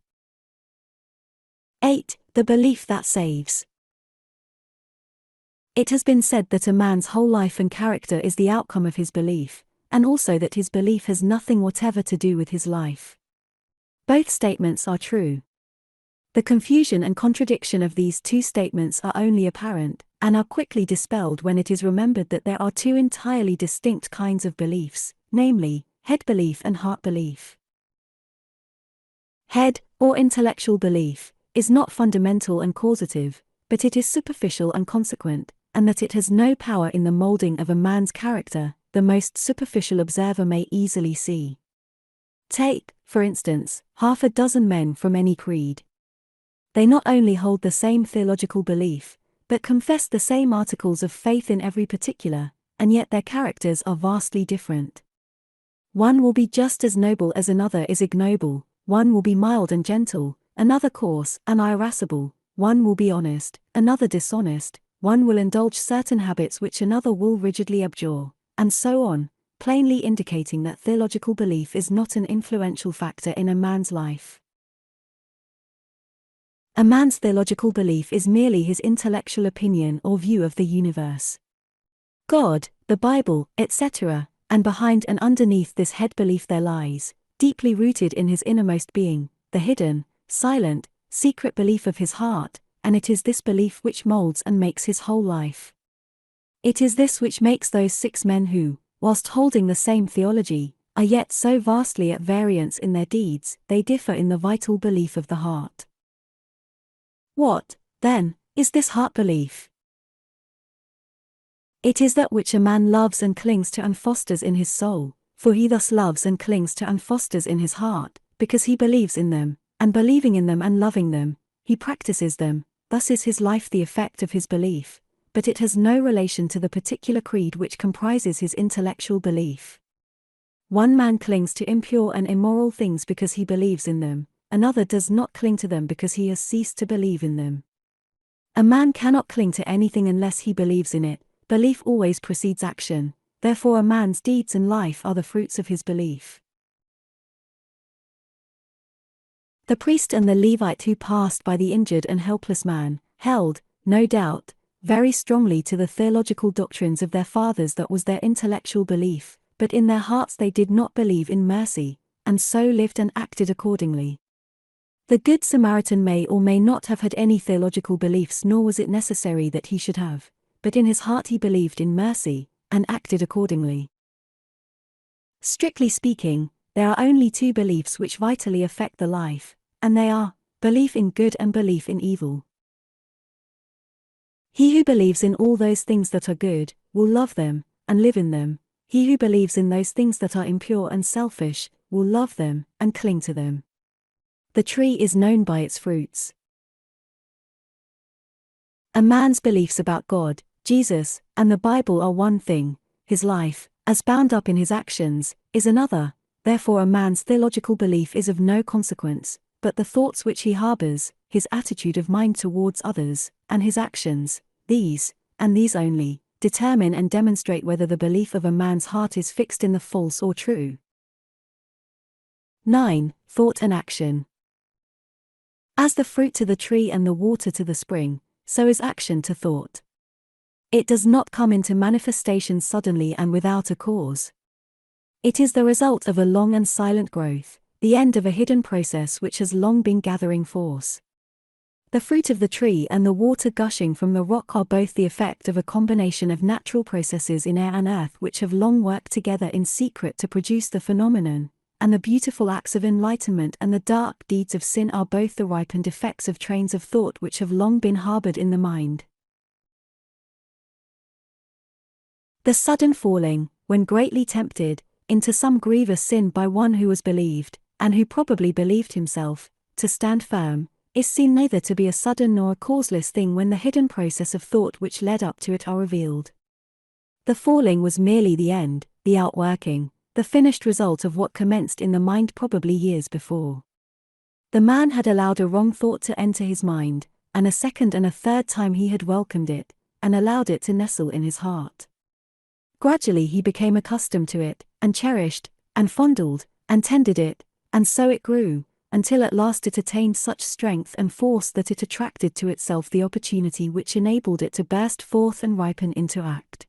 8. The belief that saves. It has been said that a man's whole life and character is the outcome of his belief, and also that his belief has nothing whatever to do with his life. Both statements are true. The confusion and contradiction of these two statements are only apparent, and are quickly dispelled when it is remembered that there are two entirely distinct kinds of beliefs, namely, head belief and heart belief. Head, or intellectual belief, is not fundamental and causative, but it is superficial and consequent, and that it has no power in the molding of a man's character, the most superficial observer may easily see. Take, for instance, half a dozen men from any creed. They not only hold the same theological belief, but confess the same articles of faith in every particular, and yet their characters are vastly different. One will be just as noble as another is ignoble, one will be mild and gentle, another coarse and irascible, one will be honest, another dishonest, one will indulge certain habits which another will rigidly abjure, and so on, plainly indicating that theological belief is not an influential factor in a man's life. A man's theological belief is merely his intellectual opinion or view of the universe, God, the Bible, etc., and behind and underneath this head belief there lies, deeply rooted in his innermost being, the hidden, silent, secret belief of his heart, and it is this belief which molds and makes his whole life. It is this which makes those 6 men who, whilst holding the same theology, are yet so vastly at variance in their deeds, they differ in the vital belief of the heart. What, then, is this heart belief? It is that which a man loves and clings to and fosters in his soul, for he thus loves and clings to and fosters in his heart, because he believes in them, and believing in them and loving them, he practices them. Thus is his life the effect of his belief, but it has no relation to the particular creed which comprises his intellectual belief. One man clings to impure and immoral things because he believes in them, another does not cling to them because he has ceased to believe in them. A man cannot cling to anything unless he believes in it. Belief always precedes action, therefore a man's deeds and life are the fruits of his belief. The priest and the Levite who passed by the injured and helpless man, held, no doubt, very strongly to the theological doctrines of their fathers. That was their intellectual belief, but in their hearts they did not believe in mercy, and so lived and acted accordingly. The Good Samaritan may or may not have had any theological beliefs, nor was it necessary that he should have, but in his heart he believed in mercy, and acted accordingly. Strictly speaking, there are only 2 beliefs which vitally affect the life, and they are belief in good and belief in evil. He who believes in all those things that are good, will love them, and live in them. He who believes in those things that are impure and selfish, will love them, and cling to them. The tree is known by its fruits. A man's beliefs about God, Jesus, and the Bible are one thing, his life, as bound up in his actions, is another. Therefore a man's theological belief is of no consequence, but the thoughts which he harbors, his attitude of mind towards others, and his actions, these, and these only, determine and demonstrate whether the belief of a man's heart is fixed in the false or true. 9. Thought and action. As the fruit to the tree and the water to the spring, so is action to thought. It does not come into manifestation suddenly and without a cause. It is the result of a long and silent growth, the end of a hidden process which has long been gathering force. The fruit of the tree and the water gushing from the rock are both the effect of a combination of natural processes in air and earth which have long worked together in secret to produce the phenomenon, and the beautiful acts of enlightenment and the dark deeds of sin are both the ripened effects of trains of thought which have long been harbored in the mind. The sudden falling, when greatly tempted, into some grievous sin by one who was believed, and who probably believed himself, to stand firm, is seen neither to be a sudden nor a causeless thing when the hidden process of thought which led up to it are revealed. The falling was merely the end, the outworking, the finished result of what commenced in the mind probably years before. The man had allowed a wrong thought to enter his mind, and a second and a third time he had welcomed it, and allowed it to nestle in his heart. Gradually he became accustomed to it, and cherished, and fondled, and tended it, and so it grew, until at last it attained such strength and force that it attracted to itself the opportunity which enabled it to burst forth and ripen into act.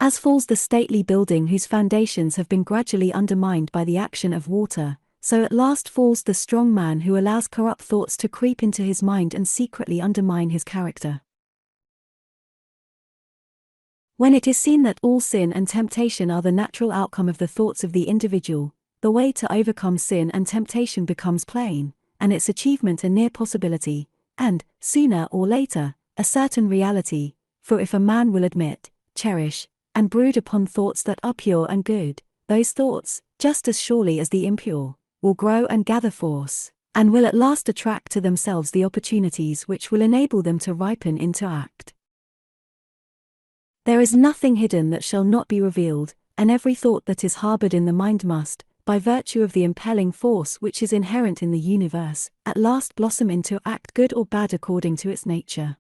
As falls the stately building whose foundations have been gradually undermined by the action of water, so at last falls the strong man who allows corrupt thoughts to creep into his mind and secretly undermine his character. When it is seen that all sin and temptation are the natural outcome of the thoughts of the individual, the way to overcome sin and temptation becomes plain, and its achievement a near possibility, and, sooner or later, a certain reality, for if a man will admit, cherish, and brood upon thoughts that are pure and good, those thoughts, just as surely as the impure, will grow and gather force, and will at last attract to themselves the opportunities which will enable them to ripen into act. There is nothing hidden that shall not be revealed, and every thought that is harbored in the mind must, by virtue of the impelling force which is inherent in the universe, at last blossom into act good or bad according to its nature.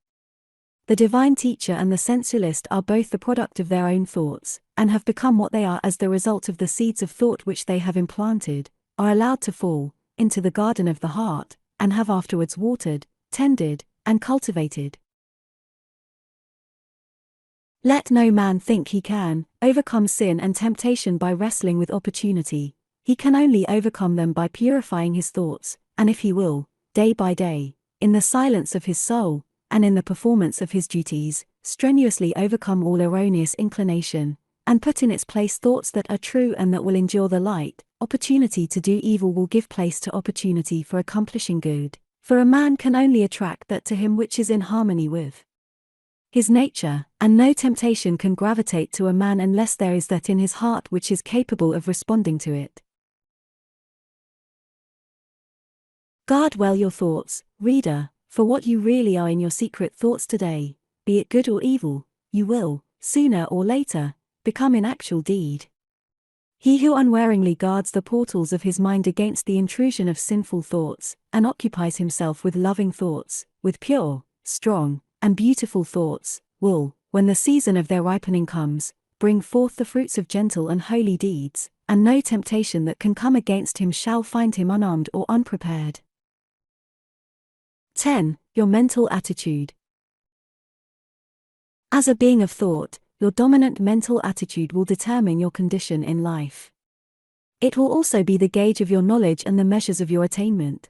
The divine teacher and the sensualist are both the product of their own thoughts, and have become what they are as the result of the seeds of thought which they have implanted, are allowed to fall into the garden of the heart, and have afterwards watered, tended, and cultivated. Let no man think he can overcome sin and temptation by wrestling with opportunity. He can only overcome them by purifying his thoughts, and if he will, day by day, in the silence of his soul, and in the performance of his duties, strenuously overcome all erroneous inclination, and put in its place thoughts that are true and that will endure the light, opportunity to do evil will give place to opportunity for accomplishing good, for a man can only attract that to him which is in harmony with his nature, and no temptation can gravitate to a man unless there is that in his heart which is capable of responding to it. Guard well your thoughts, reader, for what you really are in your secret thoughts today, be it good or evil, you will, sooner or later, become in actual deed. He who unwaringly guards the portals of his mind against the intrusion of sinful thoughts, and occupies himself with loving thoughts, with pure, strong, and beautiful thoughts, will, when the season of their ripening comes, bring forth the fruits of gentle and holy deeds, and no temptation that can come against him shall find him unarmed or unprepared. 10. Your mental attitude. As a being of thought, your dominant mental attitude will determine your condition in life. It will also be the gauge of your knowledge and the measures of your attainment.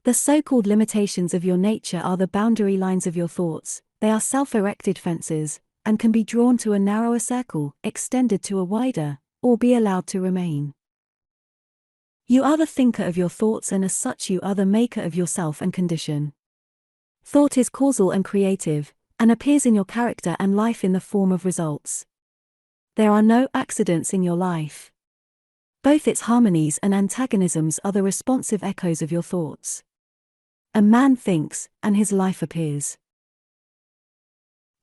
The so-called limitations of your nature are the boundary lines of your thoughts. They are self-erected fences, and can be drawn to a narrower circle, extended to a wider, or be allowed to remain. You are the thinker of your thoughts, and as such you are the maker of yourself and condition. Thought is causal and creative, and appears in your character and life in the form of results. There are no accidents in your life. Both its harmonies and antagonisms are the responsive echoes of your thoughts. A man thinks, and his life appears.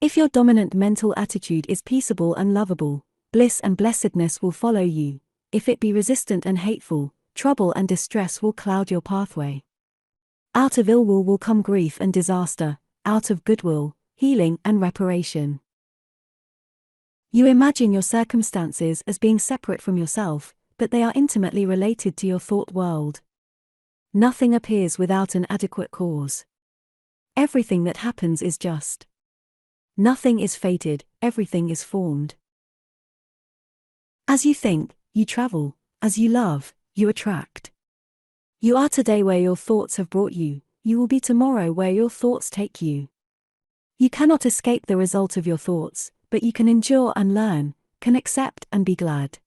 If your dominant mental attitude is peaceable and lovable, bliss and blessedness will follow you. If it be resistant and hateful, trouble and distress will cloud your pathway. Out of ill will come grief and disaster, out of goodwill, healing and reparation. You imagine your circumstances as being separate from yourself, but they are intimately related to your thought world. Nothing appears without an adequate cause. Everything that happens is just. Nothing is fated, everything is formed. As you think, you travel. As you love, you attract. You are today where your thoughts have brought you, you will be tomorrow where your thoughts take you. You cannot escape the result of your thoughts, but you can endure and learn, can accept and be glad.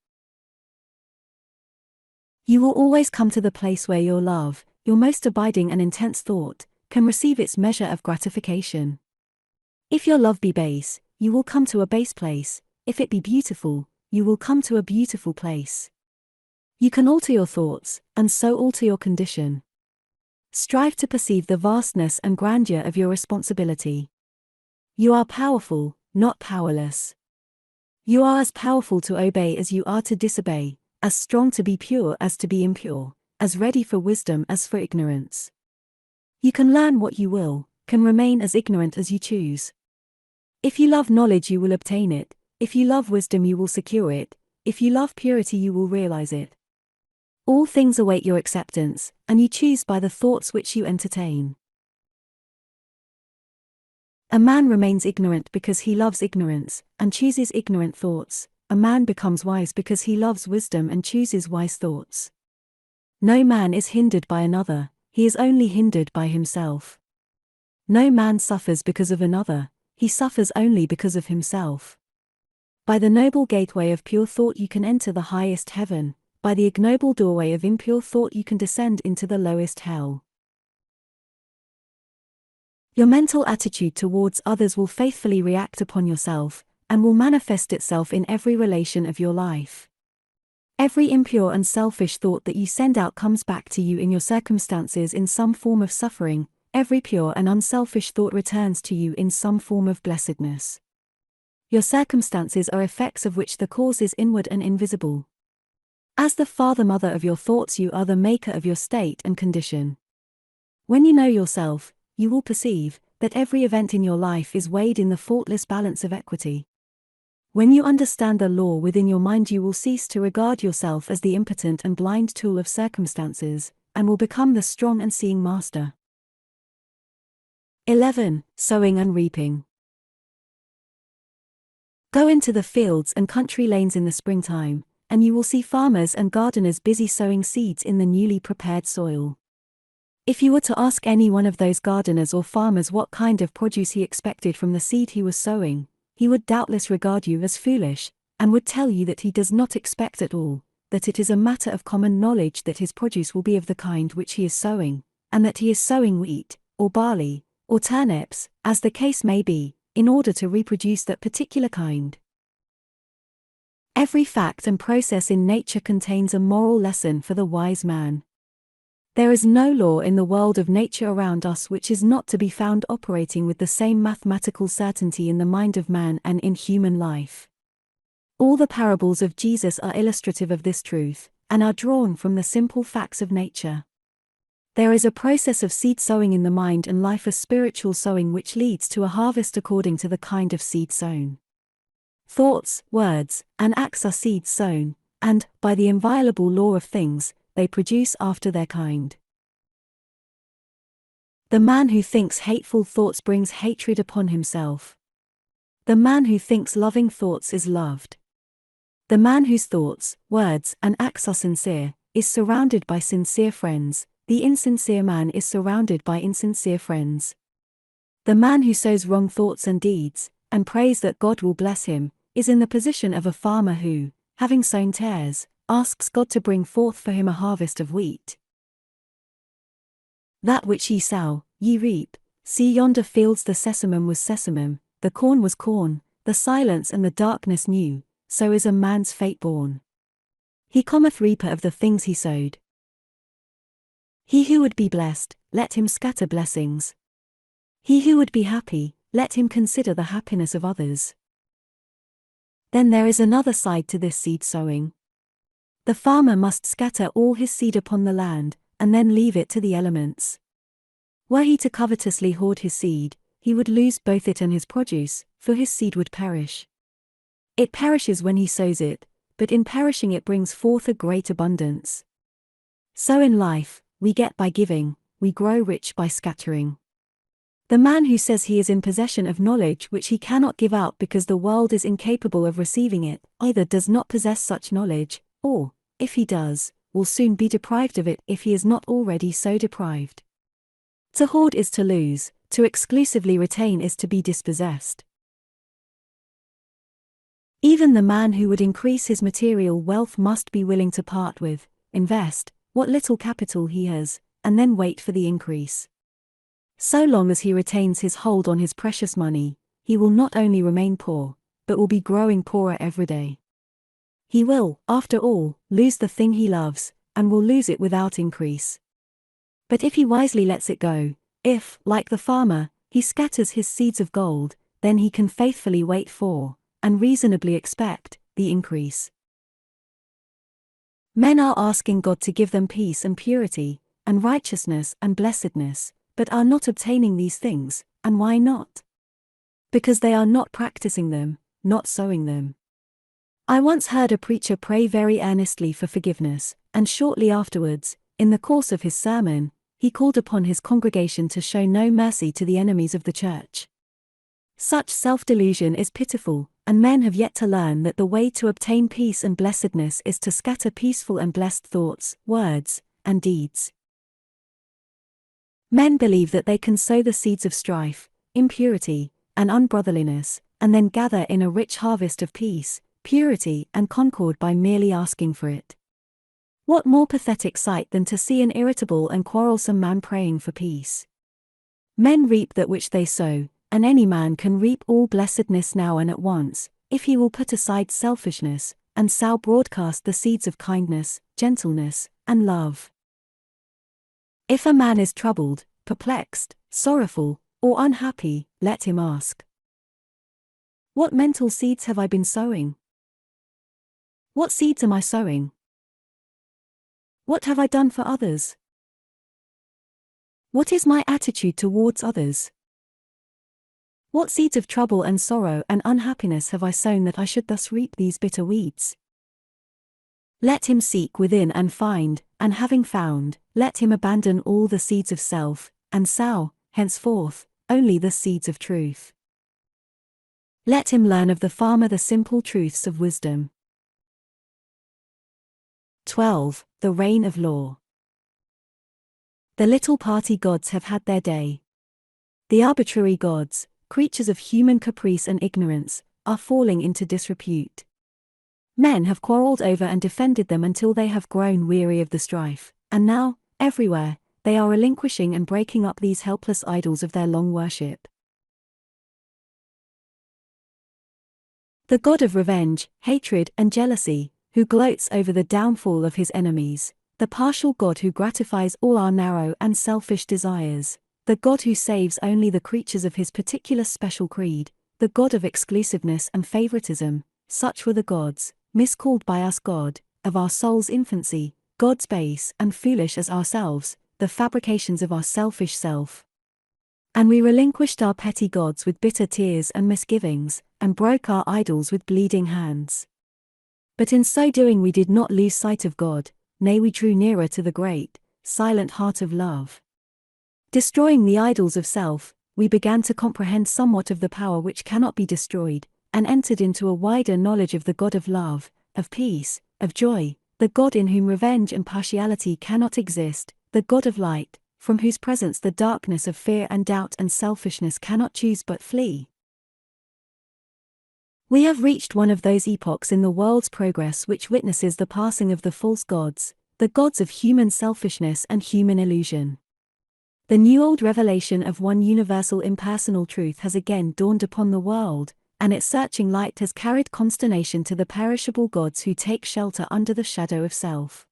You will always come to the place where your love, your most abiding and intense thought, can receive its measure of gratification. If your love be base, you will come to a base place. If it be beautiful, you will come to a beautiful place. You can alter your thoughts, and so alter your condition. Strive to perceive the vastness and grandeur of your responsibility. You are powerful, not powerless. You are as powerful to obey as you are to disobey, as strong to be pure as to be impure, as ready for wisdom as for ignorance. You can learn what you will, can remain as ignorant as you choose. If you love knowledge you will obtain it, if you love wisdom you will secure it, if you love purity you will realize it. All things await your acceptance, and you choose by the thoughts which you entertain. A man remains ignorant because he loves ignorance, and chooses ignorant thoughts. A man becomes wise because he loves wisdom and chooses wise thoughts. No man is hindered by another, he is only hindered by himself. No man suffers because of another, he suffers only because of himself. By the noble gateway of pure thought you can enter the highest heaven, by the ignoble doorway of impure thought you can descend into the lowest hell. Your mental attitude towards others will faithfully react upon yourself, and will manifest itself in every relation of your life. Every impure and selfish thought that you send out comes back to you in your circumstances in some form of suffering. Every pure and unselfish thought returns to you in some form of blessedness. Your circumstances are effects of which the cause is inward and invisible. As the father-mother of your thoughts you are the maker of your state and condition. When you know yourself, you will perceive that every event in your life is weighed in the faultless balance of equity. When you understand the law within your mind you will cease to regard yourself as the impotent and blind tool of circumstances, and will become the strong and seeing master. 11. Sowing and reaping. Go into the fields and country lanes in the springtime, and you will see farmers and gardeners busy sowing seeds in the newly prepared soil. If you were to ask any one of those gardeners or farmers what kind of produce he expected from the seed he was sowing, he would doubtless regard you as foolish, and would tell you that he does not expect at all, that it is a matter of common knowledge that his produce will be of the kind which he is sowing, and that he is sowing wheat, or barley, or turnips, as the case may be, in order to reproduce that particular kind. Every fact and process in nature contains a moral lesson for the wise man. There is no law in the world of nature around us which is not to be found operating with the same mathematical certainty in the mind of man and in human life. All the parables of Jesus are illustrative of this truth, and are drawn from the simple facts of nature. There is a process of seed sowing in the mind and life, a spiritual sowing which leads to a harvest according to the kind of seed sown. Thoughts, words, and acts are seeds sown, and, by the inviolable law of things, they produce after their kind. The man who thinks hateful thoughts brings hatred upon himself. The man who thinks loving thoughts is loved. The man whose thoughts, words, and acts are sincere, is surrounded by sincere friends. The insincere man is surrounded by insincere friends. The man who sows wrong thoughts and deeds, and prays that God will bless him, is in the position of a farmer who, having sown tares, asks God to bring forth for him a harvest of wheat. That which ye sow, ye reap. See yonder fields, the sesamum was sesamum, the corn was corn, the silence and the darkness knew, so is a man's fate born. He cometh reaper of the things he sowed. He who would be blessed, let him scatter blessings. He who would be happy, let him consider the happiness of others. Then there is another side to this seed sowing. The farmer must scatter all his seed upon the land, and then leave it to the elements. Were he to covetously hoard his seed, he would lose both it and his produce, for his seed would perish. It perishes when he sows it, but in perishing it brings forth a great abundance. So in life, we get by giving, we grow rich by scattering. The man who says he is in possession of knowledge which he cannot give out because the world is incapable of receiving it, either does not possess such knowledge, or, if he does, will soon be deprived of it if he is not already so deprived. To hoard is to lose, to exclusively retain is to be dispossessed. Even the man who would increase his material wealth must be willing to part with, invest, what little capital he has, and then wait for the increase. So long as he retains his hold on his precious money, he will not only remain poor, but will be growing poorer every day. He will, after all, lose the thing he loves, and will lose it without increase. But if he wisely lets it go, if, like the farmer, he scatters his seeds of gold, then he can faithfully wait for, and reasonably expect, the increase. Men are asking God to give them peace and purity, and righteousness and blessedness, but are not obtaining these things, and why not? Because they are not practicing them, not sowing them. I once heard a preacher pray very earnestly for forgiveness, and shortly afterwards, in the course of his sermon, he called upon his congregation to show no mercy to the enemies of the church. Such self-delusion is pitiful, and men have yet to learn that the way to obtain peace and blessedness is to scatter peaceful and blessed thoughts, words, and deeds. Men believe that they can sow the seeds of strife, impurity, and unbrotherliness, and then gather in a rich harvest of peace, purity, and concord by merely asking for it. What more pathetic sight than to see an irritable and quarrelsome man praying for peace? Men reap that which they sow, and any man can reap all blessedness now and at once, if he will put aside selfishness, and sow broadcast the seeds of kindness, gentleness, and love. If a man is troubled, perplexed, sorrowful, or unhappy, let him ask, what mental seeds have I been sowing? What seeds am I sowing? What have I done for others? What is my attitude towards others? What seeds of trouble and sorrow and unhappiness have I sown that I should thus reap these bitter weeds? Let him seek within and find, and having found, let him abandon all the seeds of self, and sow, henceforth, only the seeds of truth. Let him learn of the farmer the simple truths of wisdom. 12. The reign of law. The little party gods have had their day. The arbitrary gods, creatures of human caprice and ignorance, are falling into disrepute. Men have quarreled over and defended them until they have grown weary of the strife, and now, everywhere, they are relinquishing and breaking up these helpless idols of their long worship. The god of revenge, hatred, and jealousy, who gloats over the downfall of his enemies, the partial God who gratifies all our narrow and selfish desires, the God who saves only the creatures of his particular special creed, the God of exclusiveness and favoritism, such were the gods, miscalled by us God, of our soul's infancy, gods base and foolish as ourselves, the fabrications of our selfish self. And we relinquished our petty gods with bitter tears and misgivings, and broke our idols with bleeding hands. But in so doing we did not lose sight of God, nay, we drew nearer to the great, silent heart of love. Destroying the idols of self, we began to comprehend somewhat of the power which cannot be destroyed, and entered into a wider knowledge of the God of love, of peace, of joy, the God in whom revenge and partiality cannot exist, the God of light, from whose presence the darkness of fear and doubt and selfishness cannot choose but flee. We have reached one of those epochs in the world's progress which witnesses the passing of the false gods, the gods of human selfishness and human illusion. The new-old revelation of one universal impersonal truth has again dawned upon the world, and its searching light has carried consternation to the perishable gods who take shelter under the shadow of self.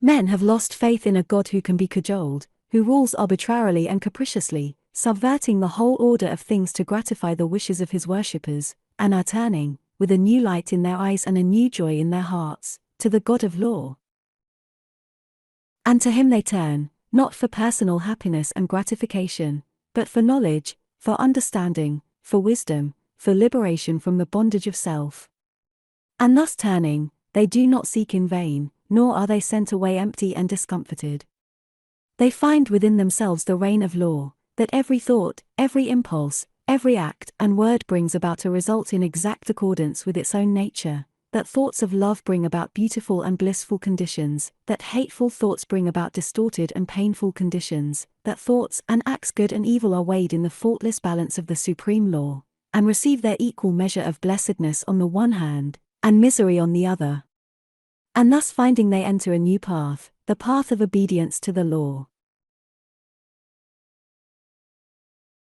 Men have lost faith in a God who can be cajoled, who rules arbitrarily and capriciously, subverting the whole order of things to gratify the wishes of his worshippers, and are turning, with a new light in their eyes and a new joy in their hearts, to the God of law. And to him they turn, not for personal happiness and gratification, but for knowledge, for understanding, for wisdom, for liberation from the bondage of self. And thus turning, they do not seek in vain, nor are they sent away empty and discomforted. They find within themselves the reign of law, that every thought, every impulse, every act and word brings about a result in exact accordance with its own nature, that thoughts of love bring about beautiful and blissful conditions, that hateful thoughts bring about distorted and painful conditions, that thoughts and acts good and evil are weighed in the faultless balance of the supreme law, and receive their equal measure of blessedness on the one hand, and misery on the other. And thus finding they enter a new path, the path of obedience to the law.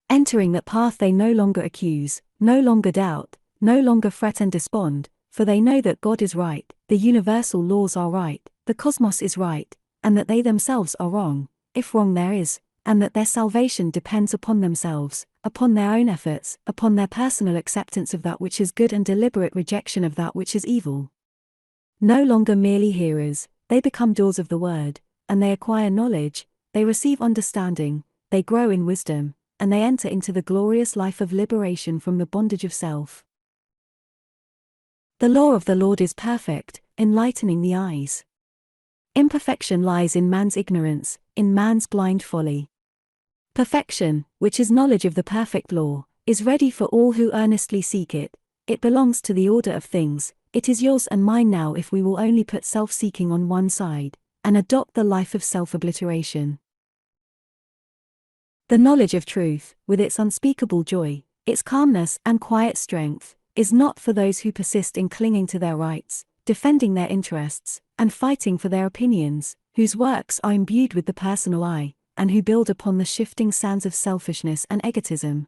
Entering that path they no longer accuse, no longer doubt, no longer fret and despond, for they know that God is right, the universal laws are right, the cosmos is right, and that they themselves are wrong, if wrong there is, and that their salvation depends upon themselves, upon their own efforts, upon their personal acceptance of that which is good and deliberate rejection of that which is evil. No longer merely hearers, they become doers of the word, and they acquire knowledge, they receive understanding, they grow in wisdom, and they enter into the glorious life of liberation from the bondage of self. The law of the Lord is perfect, enlightening the eyes. Imperfection lies in man's ignorance, in man's blind folly. Perfection, which is knowledge of the perfect law, is ready for all who earnestly seek it. It belongs to the order of things, it is yours and mine now if we will only put self-seeking on one side, and adopt the life of self-obliteration. The knowledge of truth, with its unspeakable joy, its calmness and quiet strength, is not for those who persist in clinging to their rights, defending their interests, and fighting for their opinions, whose works are imbued with the personal I, and who build upon the shifting sands of selfishness and egotism.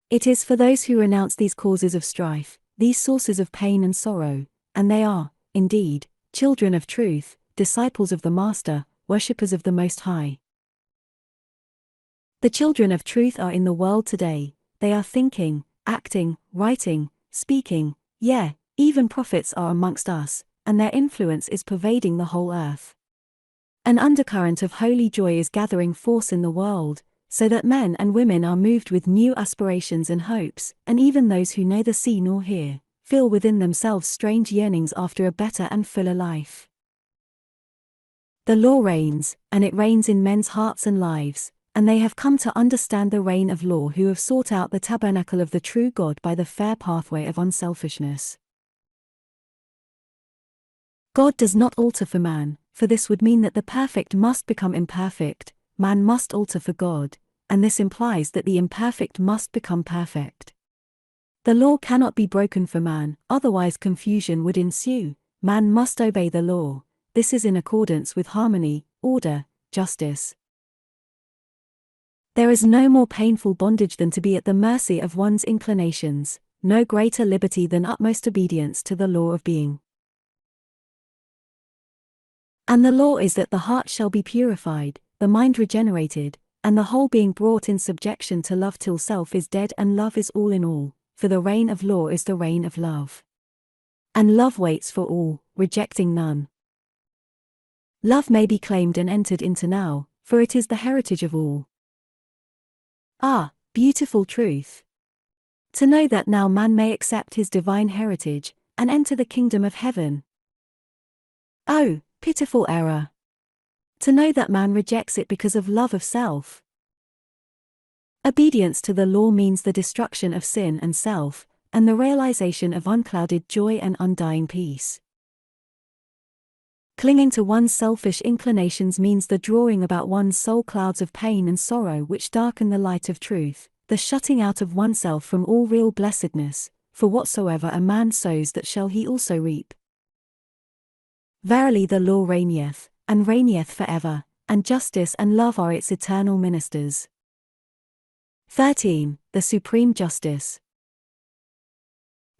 It is for those who renounce these causes of strife, these sources of pain and sorrow, and they are, indeed, children of truth, disciples of the Master, worshippers of the Most High. The children of truth are in the world today, they are thinking, acting, writing, speaking, even prophets are amongst us, and their influence is pervading the whole earth. An undercurrent of holy joy is gathering force in the world, so that men and women are moved with new aspirations and hopes, and even those who neither see nor hear, feel within themselves strange yearnings after a better and fuller life. The law reigns, and it reigns in men's hearts and lives, and they have come to understand the reign of law who have sought out the tabernacle of the true God by the fair pathway of unselfishness. God does not alter for man, for this would mean that the perfect must become imperfect, man must alter for God, and this implies that the imperfect must become perfect. The law cannot be broken for man, otherwise confusion would ensue. Man must obey the law. This is in accordance with harmony, order, justice. There is no more painful bondage than to be at the mercy of one's inclinations, no greater liberty than utmost obedience to the law of being. And the law is that the heart shall be purified, the mind regenerated, and the whole being brought in subjection to love till self is dead and love is all in all, for the reign of law is the reign of love. And love waits for all, rejecting none. Love may be claimed and entered into now, for it is the heritage of all. Ah, beautiful truth! To know that now man may accept his divine heritage, and enter the kingdom of heaven. Oh, pitiful error! To know that man rejects it because of love of self. Obedience to the law means the destruction of sin and self, and the realization of unclouded joy and undying peace. Clinging to one's selfish inclinations means the drawing about one's soul clouds of pain and sorrow which darken the light of truth, the shutting out of oneself from all real blessedness, for whatsoever a man sows that shall he also reap. Verily the law reigneth, and reigneth forever, and justice and love are its eternal ministers. 13. The Supreme Justice.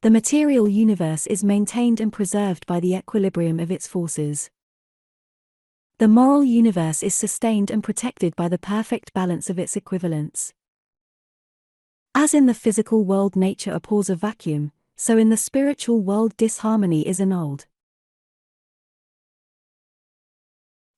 The material universe is maintained and preserved by the equilibrium of its forces. The moral universe is sustained and protected by the perfect balance of its equivalents. As in the physical world nature abhors a vacuum, so in the spiritual world disharmony is annulled.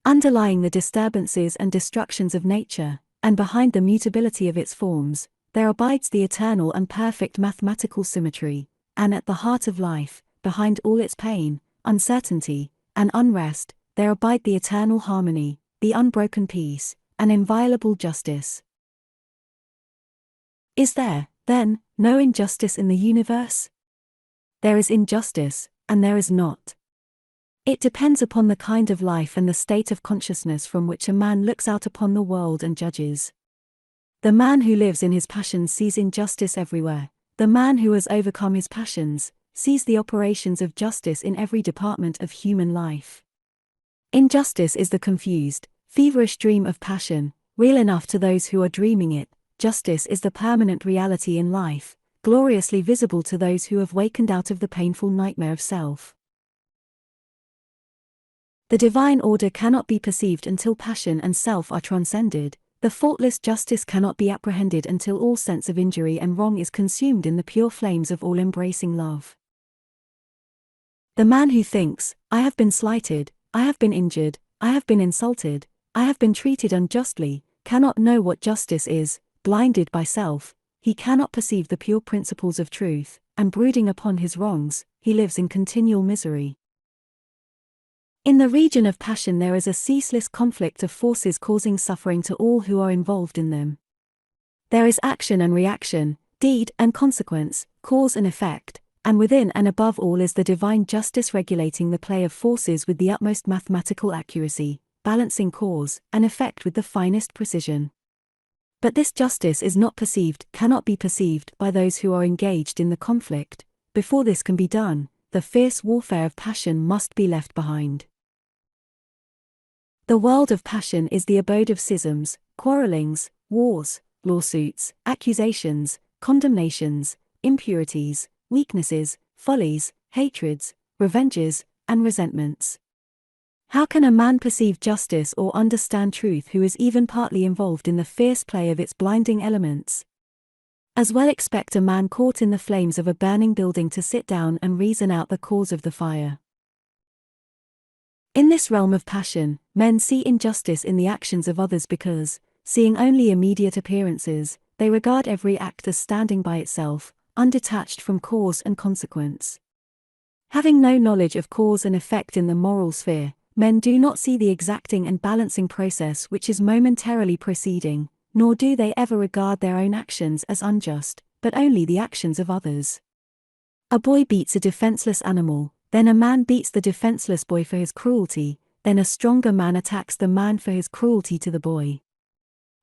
Underlying the disturbances and destructions of nature, and behind the mutability of its forms, there abides the eternal and perfect mathematical symmetry, and at the heart of life, behind all its pain, uncertainty, and unrest, there abide the eternal harmony, the unbroken peace, and inviolable justice. Is there, then, no injustice in the universe? There is injustice, and there is not. It depends upon the kind of life and the state of consciousness from which a man looks out upon the world and judges. The man who lives in his passions sees injustice everywhere. The man who has overcome his passions sees the operations of justice in every department of human life. Injustice is the confused, feverish dream of passion, real enough to those who are dreaming it. Justice is the permanent reality in life, gloriously visible to those who have wakened out of the painful nightmare of self. The divine order cannot be perceived until passion and self are transcended. The faultless justice cannot be apprehended until all sense of injury and wrong is consumed in the pure flames of all-embracing love. The man who thinks, I have been slighted, I have been injured, I have been insulted, I have been treated unjustly, cannot know what justice is. Blinded by self, he cannot perceive the pure principles of truth, and brooding upon his wrongs, he lives in continual misery. In the region of passion there is a ceaseless conflict of forces causing suffering to all who are involved in them. There is action and reaction, deed and consequence, cause and effect, and within and above all is the divine justice regulating the play of forces with the utmost mathematical accuracy, balancing cause and effect with the finest precision. But this justice is not perceived, cannot be perceived by those who are engaged in the conflict. Before this can be done, the fierce warfare of passion must be left behind. The world of passion is the abode of schisms, quarrelings, wars, lawsuits, accusations, condemnations, impurities, weaknesses, follies, hatreds, revenges, and resentments. How can a man perceive justice or understand truth who is even partly involved in the fierce play of its blinding elements? As well expect a man caught in the flames of a burning building to sit down and reason out the cause of the fire. In this realm of passion, men see injustice in the actions of others because, seeing only immediate appearances, they regard every act as standing by itself, undetached from cause and consequence. Having no knowledge of cause and effect in the moral sphere, men do not see the exacting and balancing process which is momentarily proceeding, nor do they ever regard their own actions as unjust, but only the actions of others. A boy beats a defenseless animal, then a man beats the defenseless boy for his cruelty, then a stronger man attacks the man for his cruelty to the boy.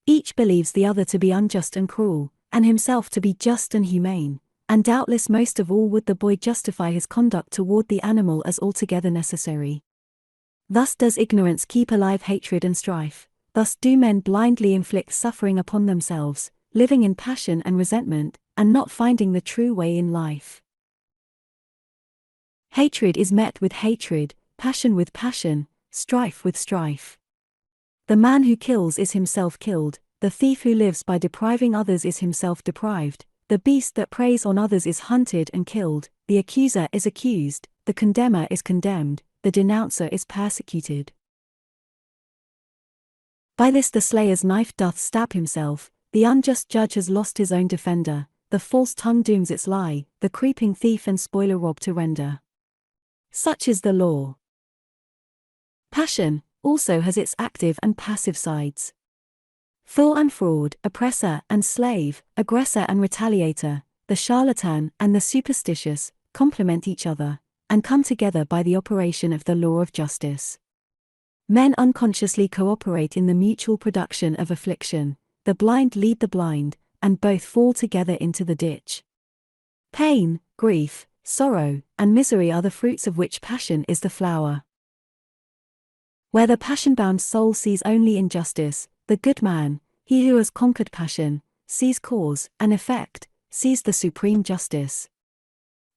Each believes the other to be unjust and cruel, and himself to be just and humane, and doubtless most of all would the boy justify his conduct toward the animal as altogether necessary. Thus does ignorance keep alive hatred and strife, thus do men blindly inflict suffering upon themselves, living in passion and resentment, and not finding the true way in life. Hatred is met with hatred, passion with passion, strife with strife. The man who kills is himself killed, the thief who lives by depriving others is himself deprived, the beast that preys on others is hunted and killed, the accuser is accused, the condemner is condemned, the denouncer is persecuted. By this the slayer's knife doth stab himself, the unjust judge has lost his own defender, the false tongue dooms its lie, the creeping thief and spoiler rob to render. Such is the law. Passion also has its active and passive sides. Fool and fraud, oppressor and slave, aggressor and retaliator, the charlatan and the superstitious, complement each other, and come together by the operation of the law of justice. Men unconsciously cooperate in the mutual production of affliction, the blind lead the blind, and both fall together into the ditch. Pain, grief, sorrow, and misery are the fruits of which passion is the flower. Where the passion-bound soul sees only injustice, the good man, he who has conquered passion, sees cause and effect, sees the supreme justice.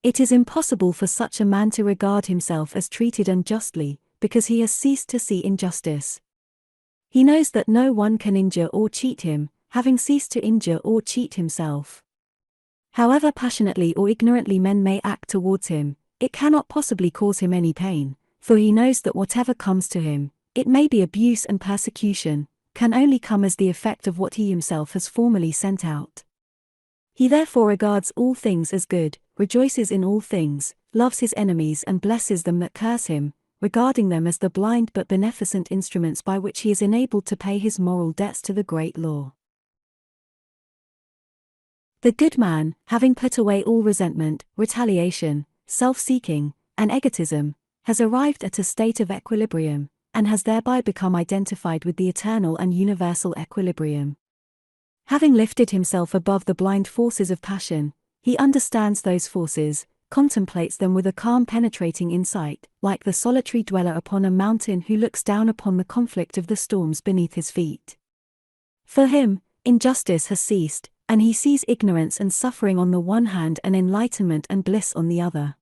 It is impossible for such a man to regard himself as treated unjustly, because he has ceased to see injustice. He knows that no one can injure or cheat him, having ceased to injure or cheat himself. However passionately or ignorantly men may act towards him, it cannot possibly cause him any pain, for he knows that whatever comes to him, it may be abuse and persecution, can only come as the effect of what he himself has formerly sent out. He therefore regards all things as good, rejoices in all things, loves his enemies and blesses them that curse him, regarding them as the blind but beneficent instruments by which he is enabled to pay his moral debts to the great law. The good man, having put away all resentment, retaliation, self-seeking, and egotism, has arrived at a state of equilibrium, and has thereby become identified with the eternal and universal equilibrium. Having lifted himself above the blind forces of passion, he understands those forces, contemplates them with a calm penetrating insight, like the solitary dweller upon a mountain who looks down upon the conflict of the storms beneath his feet. For him, injustice has ceased, and he sees ignorance and suffering on the one hand and enlightenment and bliss on the other.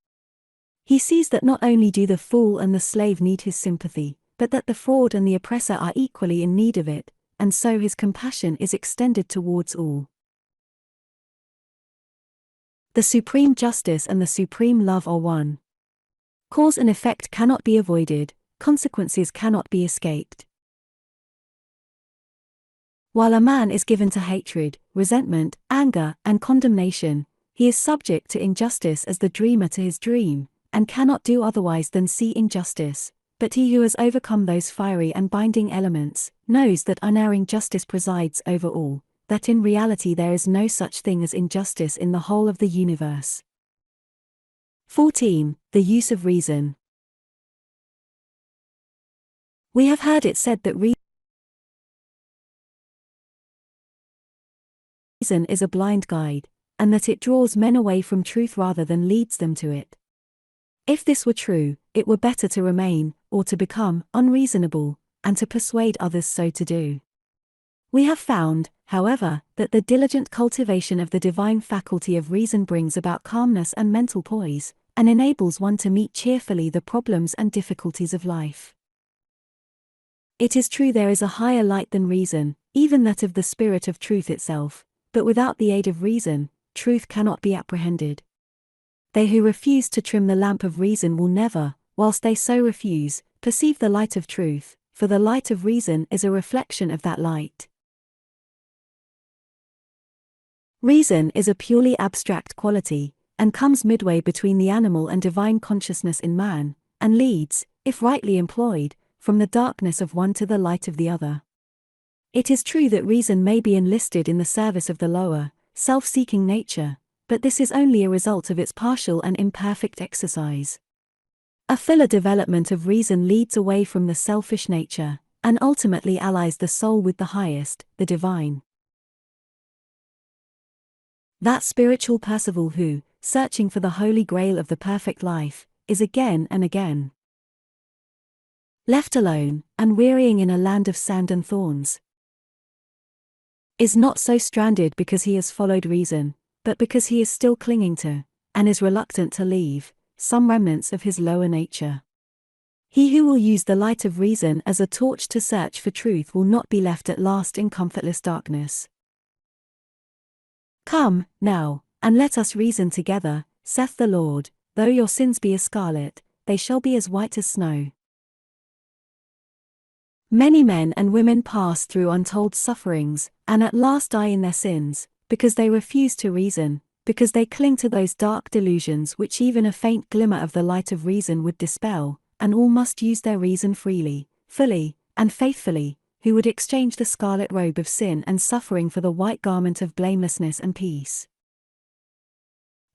He sees that not only do the fool and the slave need his sympathy, but that the fraud and the oppressor are equally in need of it, and so his compassion is extended towards all. The supreme justice and the supreme love are one. Cause and effect cannot be avoided, consequences cannot be escaped. While a man is given to hatred, resentment, anger, and condemnation, he is subject to injustice as the dreamer to his dream, and cannot do otherwise than see injustice. But he who has overcome those fiery and binding elements, knows that unerring justice presides over all, that in reality there is no such thing as injustice in the whole of the universe. 14. The use of reason. We have heard it said that reason is a blind guide, and that it draws men away from truth rather than leads them to it. If this were true, it were better to remain, or to become, unreasonable, and to persuade others so to do. We have found, however, that the diligent cultivation of the divine faculty of reason brings about calmness and mental poise, and enables one to meet cheerfully the problems and difficulties of life. It is true there is a higher light than reason, even that of the spirit of truth itself, but without the aid of reason, truth cannot be apprehended. They who refuse to trim the lamp of reason will never, whilst they so refuse, perceive the light of truth, for the light of reason is a reflection of that light. Reason is a purely abstract quality, and comes midway between the animal and divine consciousness in man, and leads, if rightly employed, from the darkness of one to the light of the other. It is true that reason may be enlisted in the service of the lower, self-seeking nature, but this is only a result of its partial and imperfect exercise. A fuller development of reason leads away from the selfish nature, and ultimately allies the soul with the highest, the divine. That spiritual Percival who, searching for the holy grail of the perfect life, is again and again left alone, and wearying in a land of sand and thorns, is not so stranded because he has followed reason, but because he is still clinging to, and is reluctant to leave, some remnants of his lower nature. He who will use the light of reason as a torch to search for truth will not be left at last in comfortless darkness. Come, now, and let us reason together, saith the Lord, though your sins be as scarlet, they shall be as white as snow. Many men and women pass through untold sufferings, and at last die in their sins, because they refuse to reason, because they cling to those dark delusions which even a faint glimmer of the light of reason would dispel, and all must use their reason freely, fully, and faithfully, who would exchange the scarlet robe of sin and suffering for the white garment of blamelessness and peace.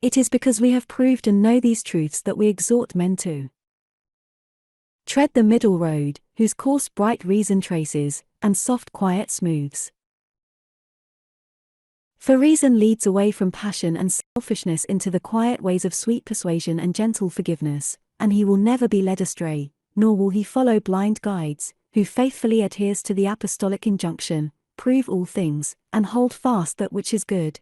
It is because we have proved and know these truths that we exhort men to tread the middle road, whose course bright reason traces, and soft quiet smooths. For reason leads away from passion and selfishness into the quiet ways of sweet persuasion and gentle forgiveness, and he will never be led astray, nor will he follow blind guides, who faithfully adheres to the apostolic injunction, prove all things, and hold fast that which is good.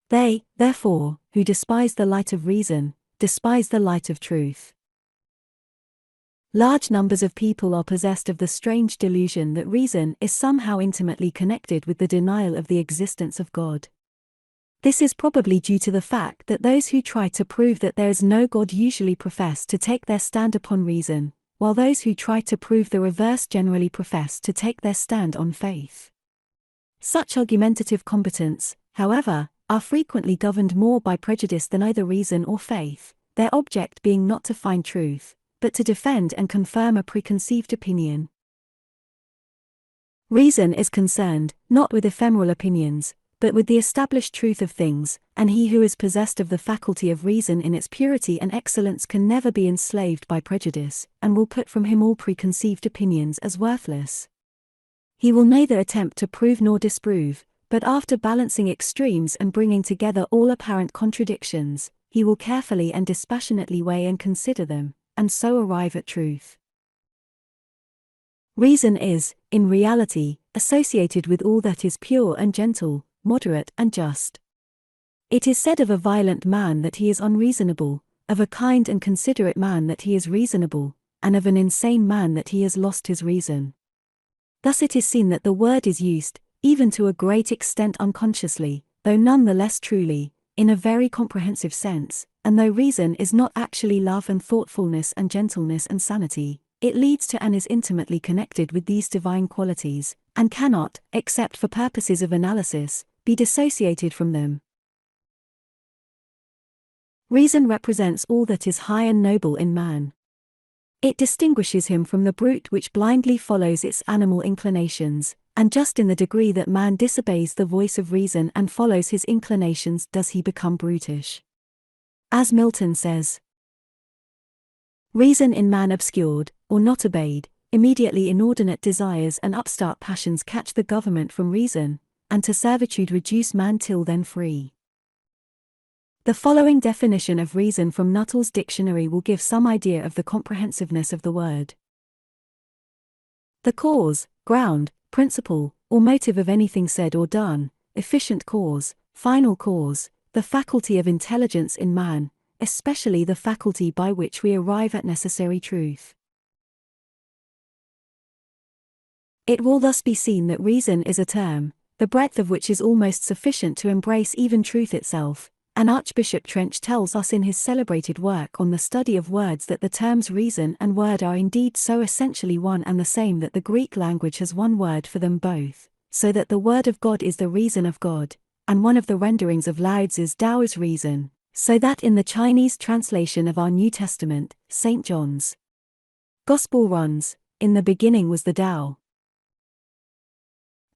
They, therefore, who despise the light of reason, despise the light of truth. Large numbers of people are possessed of the strange delusion that reason is somehow intimately connected with the denial of the existence of God. This is probably due to the fact that those who try to prove that there is no God usually profess to take their stand upon reason, while those who try to prove the reverse generally profess to take their stand on faith. Such argumentative combatants, however, are frequently governed more by prejudice than either reason or faith, their object being not to find truth, but to defend and confirm a preconceived opinion. Reason is concerned, not with ephemeral opinions, but with the established truth of things, and he who is possessed of the faculty of reason in its purity and excellence can never be enslaved by prejudice, and will put from him all preconceived opinions as worthless. He will neither attempt to prove nor disprove, but after balancing extremes and bringing together all apparent contradictions, he will carefully and dispassionately weigh and consider them, and so arrive at truth. Reason is, in reality, associated with all that is pure and gentle, moderate and just. It is said of a violent man that he is unreasonable, of a kind and considerate man that he is reasonable, and of an insane man that he has lost his reason. Thus it is seen that the word is used, even to a great extent unconsciously, though none the less truly, in a very comprehensive sense, and though reason is not actually love and thoughtfulness and gentleness and sanity, it leads to and is intimately connected with these divine qualities, and cannot, except for purposes of analysis, be dissociated from them. Reason represents all that is high and noble in man. It distinguishes him from the brute which blindly follows its animal inclinations, and just in the degree that man disobeys the voice of reason and follows his inclinations does he become brutish. As Milton says, reason in man obscured, or not obeyed, immediately inordinate desires and upstart passions catch the government from reason, and to servitude reduce man till then free. The following definition of reason from Nuttall's dictionary will give some idea of the comprehensiveness of the word. The cause, ground, principle, or motive of anything said or done, efficient cause, final cause, the faculty of intelligence in man, especially the faculty by which we arrive at necessary truth. It will thus be seen that reason is a term, the breadth of which is almost sufficient to embrace even truth itself, and Archbishop Trench tells us in his celebrated work on the study of words that the terms reason and word are indeed so essentially one and the same that the Greek language has one word for them both, so that the word of God is the reason of God, and one of the renderings of Laozi's Tao is reason, so that in the Chinese translation of our New Testament, St. John's Gospel runs, "In the beginning was the Tao."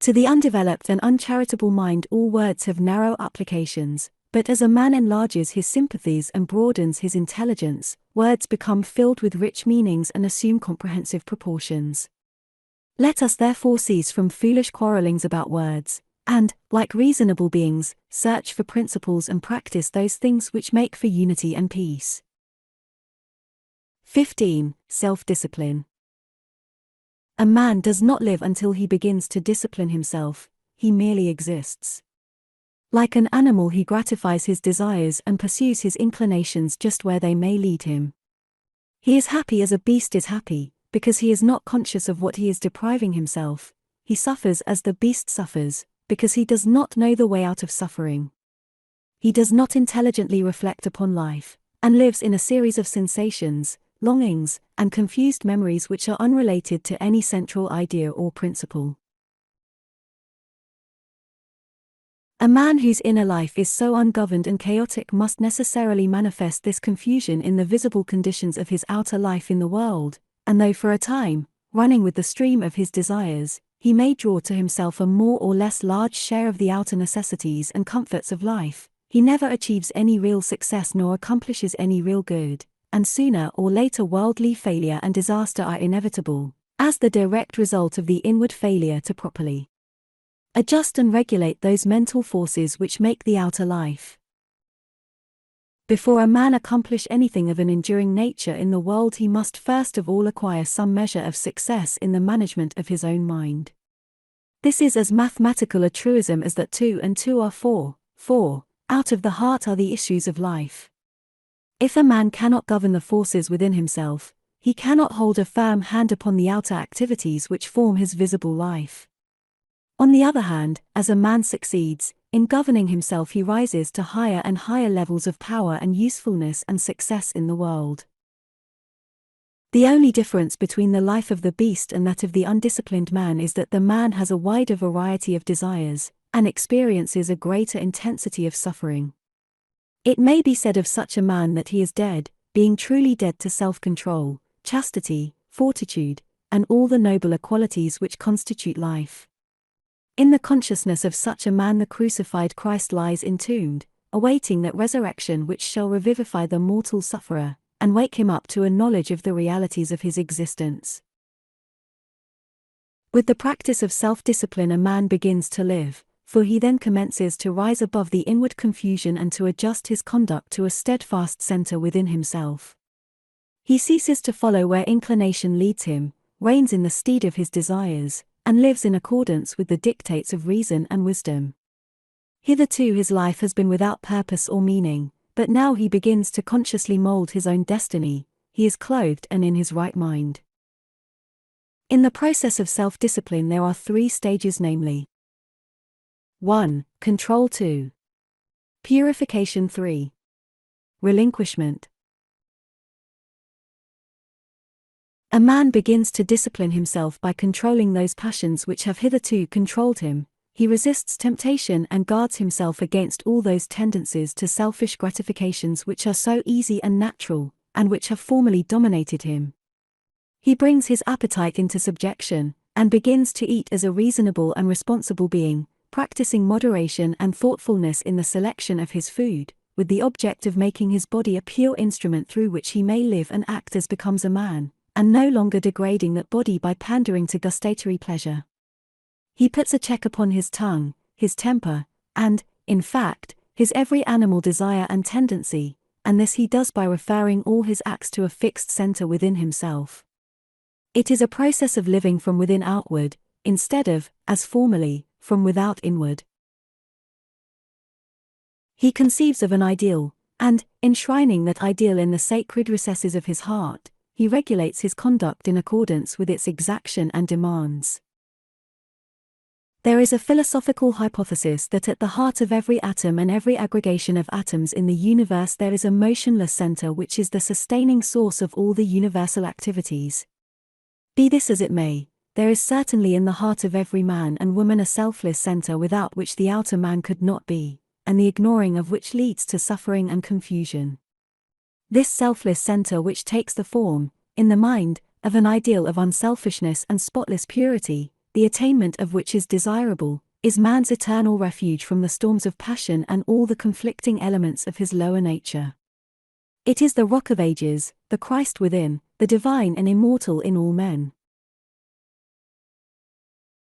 To the undeveloped and uncharitable mind all words have narrow applications, but as a man enlarges his sympathies and broadens his intelligence, words become filled with rich meanings and assume comprehensive proportions. Let us therefore cease from foolish quarrellings about words, and, like reasonable beings, search for principles and practice those things which make for unity and peace. 15. Self-discipline. A man does not live until he begins to discipline himself, he merely exists. Like an animal he gratifies his desires and pursues his inclinations just where they may lead him. He is happy as a beast is happy, because he is not conscious of what he is depriving himself. He suffers as the beast suffers, because he does not know the way out of suffering. He does not intelligently reflect upon life, and lives in a series of sensations, longings, and confused memories which are unrelated to any central idea or principle. A man whose inner life is so ungoverned and chaotic must necessarily manifest this confusion in the visible conditions of his outer life in the world, and though for a time, running with the stream of his desires, he may draw to himself a more or less large share of the outer necessities and comforts of life, he never achieves any real success nor accomplishes any real good, and sooner or later worldly failure and disaster are inevitable, as the direct result of the inward failure to properly adjust and regulate those mental forces which make the outer life. Before a man accomplish anything of an enduring nature in the world he must first of all acquire some measure of success in the management of his own mind. This is as mathematical a truism as that 2 and 2 are 4, for, out of the heart are the issues of life. If a man cannot govern the forces within himself, he cannot hold a firm hand upon the outer activities which form his visible life. On the other hand, as a man succeeds, in governing himself he rises to higher and higher levels of power and usefulness and success in the world. The only difference between the life of the beast and that of the undisciplined man is that the man has a wider variety of desires, and experiences a greater intensity of suffering. It may be said of such a man that he is dead, being truly dead to self-control, chastity, fortitude, and all the nobler qualities which constitute life. In the consciousness of such a man the crucified Christ lies entombed, awaiting that resurrection which shall revivify the mortal sufferer, and wake him up to a knowledge of the realities of his existence. With the practice of self-discipline a man begins to live, for he then commences to rise above the inward confusion and to adjust his conduct to a steadfast center within himself. He ceases to follow where inclination leads him, reins in the steed of his desires, and lives in accordance with the dictates of reason and wisdom. Hitherto his life has been without purpose or meaning, but now he begins to consciously mold his own destiny. He is clothed and in his right mind. In the process of self-discipline there are 3 stages, namely: 1. Control. 2. Purification. 3. Relinquishment. A man begins to discipline himself by controlling those passions which have hitherto controlled him. He resists temptation and guards himself against all those tendencies to selfish gratifications which are so easy and natural, and which have formerly dominated him. He brings his appetite into subjection, and begins to eat as a reasonable and responsible being, practicing moderation and thoughtfulness in the selection of his food, with the object of making his body a pure instrument through which he may live and act as becomes a man, and no longer degrading that body by pandering to gustatory pleasure. He puts a check upon his tongue, his temper, and, in fact, his every animal desire and tendency, and this he does by referring all his acts to a fixed center within himself. It is a process of living from within outward, instead of, as formerly, from without inward. He conceives of an ideal, and, enshrining that ideal in the sacred recesses of his heart, he regulates his conduct in accordance with its exaction and demands. There is a philosophical hypothesis that at the heart of every atom and every aggregation of atoms in the universe there is a motionless center which is the sustaining source of all the universal activities. Be this as it may, there is certainly in the heart of every man and woman a selfless center without which the outer man could not be, and the ignoring of which leads to suffering and confusion. This selfless center which takes the form, in the mind, of an ideal of unselfishness and spotless purity, the attainment of which is desirable, is man's eternal refuge from the storms of passion and all the conflicting elements of his lower nature. It is the rock of ages, the Christ within, the divine and immortal in all men.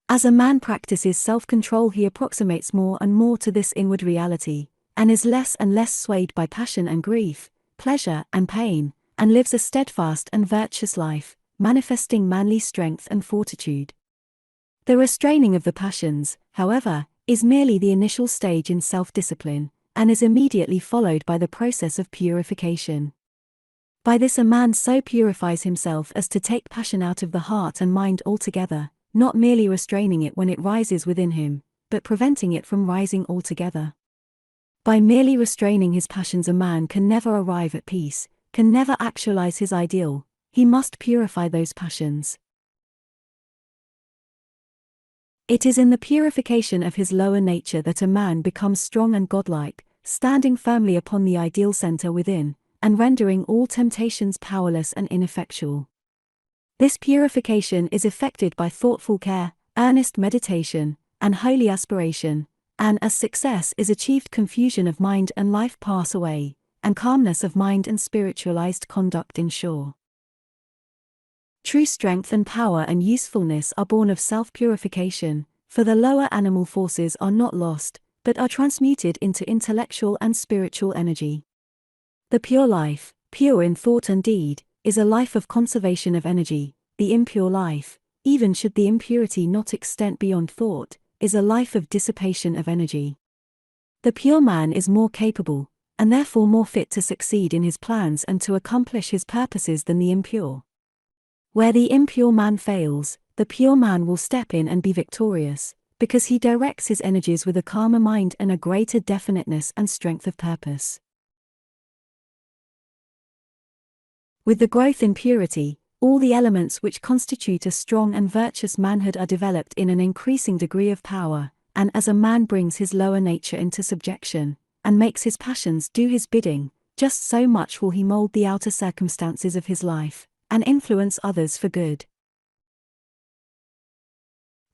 As a man practices self-control he approximates more and more to this inward reality, and is less and less swayed by passion and grief, pleasure and pain, and lives a steadfast and virtuous life, manifesting manly strength and fortitude. The restraining of the passions, however, is merely the initial stage in self-discipline, and is immediately followed by the process of purification. By this a man so purifies himself as to take passion out of the heart and mind altogether, not merely restraining it when it rises within him, but preventing it from rising altogether. By merely restraining his passions a man can never arrive at peace, can never actualize his ideal. He must purify those passions. It is in the purification of his lower nature that a man becomes strong and godlike, standing firmly upon the ideal center within, and rendering all temptations powerless and ineffectual. This purification is effected by thoughtful care, earnest meditation, and holy aspiration, and as success is achieved confusion of mind and life pass away, and calmness of mind and spiritualized conduct ensure. True strength and power and usefulness are born of self-purification, for the lower animal forces are not lost, but are transmuted into intellectual and spiritual energy. The pure life, pure in thought and deed, is a life of conservation of energy. The impure life, even should the impurity not extend beyond thought, is a life of dissipation of energy. The pure man is more capable, and therefore more fit to succeed in his plans and to accomplish his purposes than the impure. Where the impure man fails, the pure man will step in and be victorious, because he directs his energies with a calmer mind and a greater definiteness and strength of purpose. With the growth in purity, all the elements which constitute a strong and virtuous manhood are developed in an increasing degree of power, and as a man brings his lower nature into subjection, and makes his passions do his bidding, just so much will he mold the outer circumstances of his life, and influence others for good.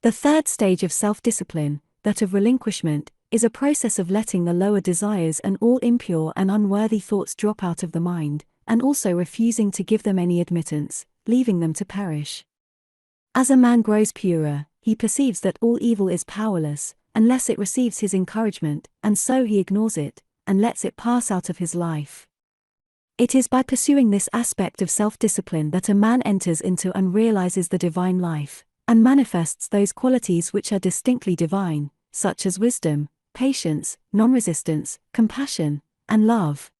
The third stage of self-discipline, that of relinquishment, is a process of letting the lower desires and all impure and unworthy thoughts drop out of the mind, and also refusing to give them any admittance, leaving them to perish. As a man grows purer, he perceives that all evil is powerless, unless it receives his encouragement, and so he ignores it, and lets it pass out of his life. It is by pursuing this aspect of self-discipline that a man enters into and realizes the divine life, and manifests those qualities which are distinctly divine, such as wisdom, patience, non-resistance, compassion, and love.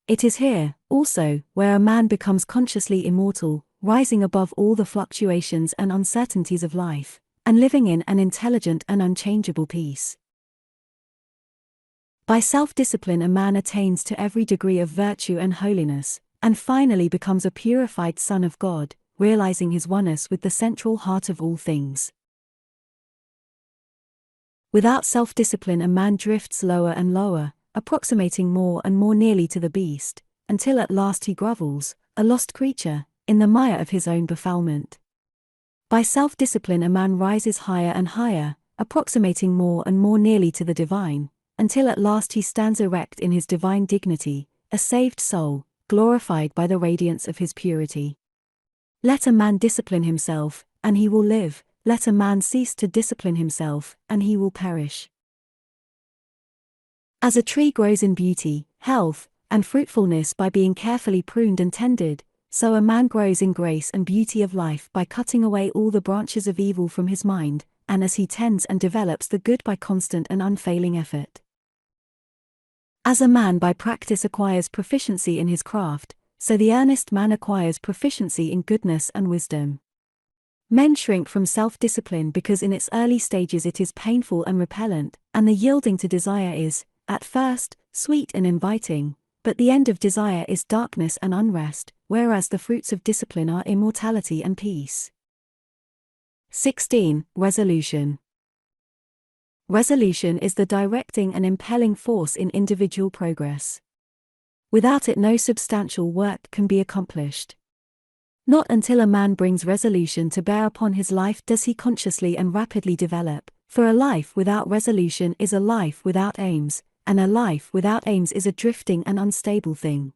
It is here, also, where a man becomes consciously immortal, rising above all the fluctuations and uncertainties of life, and living in an intelligent and unchangeable peace. By self-discipline a man attains to every degree of virtue and holiness, and finally becomes a purified son of God, realizing his oneness with the central heart of all things. Without self-discipline a man drifts lower and lower, approximating more and more nearly to the beast, until at last he grovels, a lost creature, in the mire of his own befoulment. By self-discipline a man rises higher and higher, approximating more and more nearly to the divine, until at last he stands erect in his divine dignity, a saved soul, glorified by the radiance of his purity. Let a man discipline himself, and he will live. Let a man cease to discipline himself, and he will perish. As a tree grows in beauty, health, and fruitfulness by being carefully pruned and tended, so a man grows in grace and beauty of life by cutting away all the branches of evil from his mind, and as he tends and develops the good by constant and unfailing effort. As a man by practice acquires proficiency in his craft, so the earnest man acquires proficiency in goodness and wisdom. Men shrink from self-discipline because in its early stages it is painful and repellent, and the yielding to desire is, at first, sweet and inviting, but the end of desire is darkness and unrest, whereas the fruits of discipline are immortality and peace. 16. Resolution. Resolution is the directing and impelling force in individual progress. Without it no substantial work can be accomplished. Not until a man brings resolution to bear upon his life does he consciously and rapidly develop, for a life without resolution is a life without aims, and a life without aims is a drifting and unstable thing.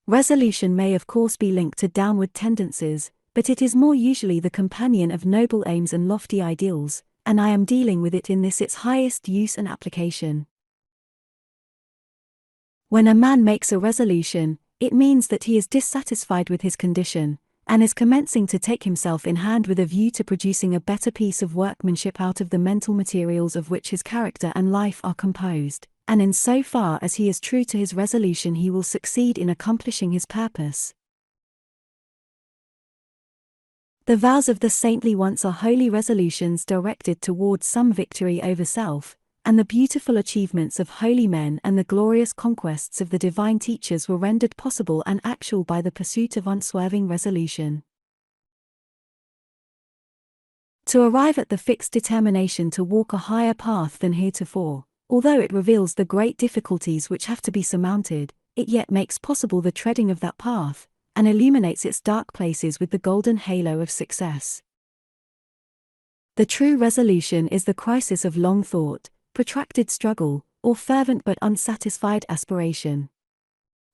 Resolution may of course be linked to downward tendencies, but it is more usually the companion of noble aims and lofty ideals, and I am dealing with it in this its highest use and application. When a man makes a resolution, it means that he is dissatisfied with his condition, and is commencing to take himself in hand with a view to producing a better piece of workmanship out of the mental materials of which his character and life are composed, and in so far as he is true to his resolution he will succeed in accomplishing his purpose. The vows of the saintly ones are holy resolutions directed towards some victory over self, and the beautiful achievements of holy men and the glorious conquests of the divine teachers were rendered possible and actual by the pursuit of unswerving resolution. To arrive at the fixed determination to walk a higher path than heretofore, although it reveals the great difficulties which have to be surmounted, it yet makes possible the treading of that path, and illuminates its dark places with the golden halo of success. The true resolution is the crisis of long thought, protracted struggle, or fervent but unsatisfied aspiration.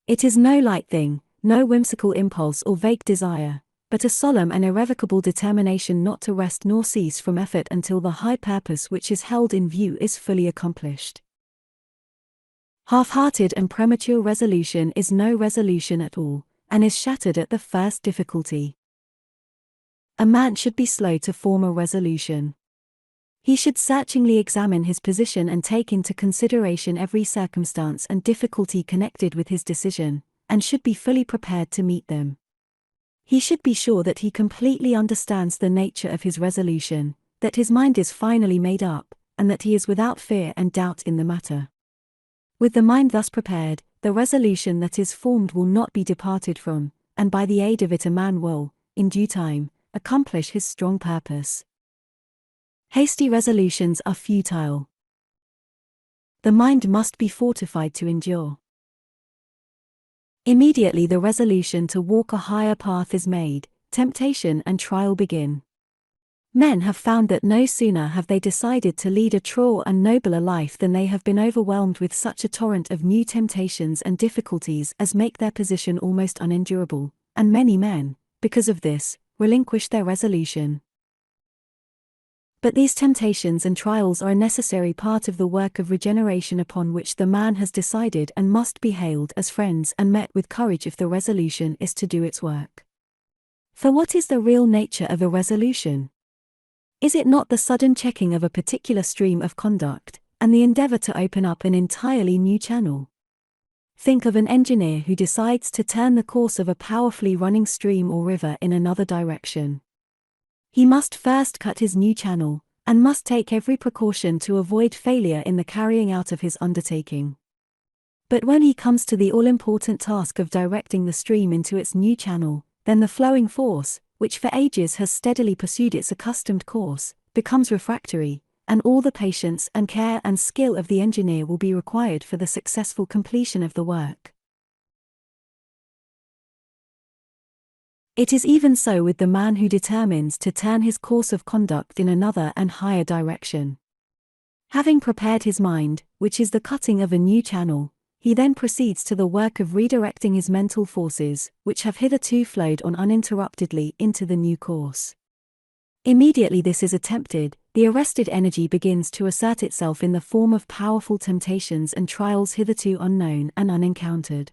It is no light thing, no whimsical impulse or vague desire, but a solemn and irrevocable determination not to rest nor cease from effort until the high purpose which is held in view is fully accomplished. Half-hearted and premature resolution is no resolution at all, and is shattered at the first difficulty. A man should be slow to form a resolution. He should searchingly examine his position and take into consideration every circumstance and difficulty connected with his decision, and should be fully prepared to meet them. He should be sure that he completely understands the nature of his resolution, that his mind is finally made up, and that he is without fear and doubt in the matter. With the mind thus prepared, the resolution that is formed will not be departed from, and by the aid of it a man will, in due time, accomplish his strong purpose. Hasty resolutions are futile. The mind must be fortified to endure. Immediately the resolution to walk a higher path is made, temptation and trial begin. Men have found that no sooner have they decided to lead a truer and nobler life than they have been overwhelmed with such a torrent of new temptations and difficulties as make their position almost unendurable, and many men, because of this, relinquish their resolution. But these temptations and trials are a necessary part of the work of regeneration upon which the man has decided and must be hailed as friends and met with courage if the resolution is to do its work. For what is the real nature of a resolution? Is it not the sudden checking of a particular stream of conduct, and the endeavor to open up an entirely new channel? Think of an engineer who decides to turn the course of a powerfully running stream or river in another direction. He must first cut his new channel, and must take every precaution to avoid failure in the carrying out of his undertaking. But when he comes to the all-important task of directing the stream into its new channel, then the flowing force, which for ages has steadily pursued its accustomed course, becomes refractory, and all the patience and care and skill of the engineer will be required for the successful completion of the work. It is even so with the man who determines to turn his course of conduct in another and higher direction. Having prepared his mind, which is the cutting of a new channel, he then proceeds to the work of redirecting his mental forces, which have hitherto flowed on uninterruptedly, into the new course. Immediately this is attempted, the arrested energy begins to assert itself in the form of powerful temptations and trials hitherto unknown and unencountered.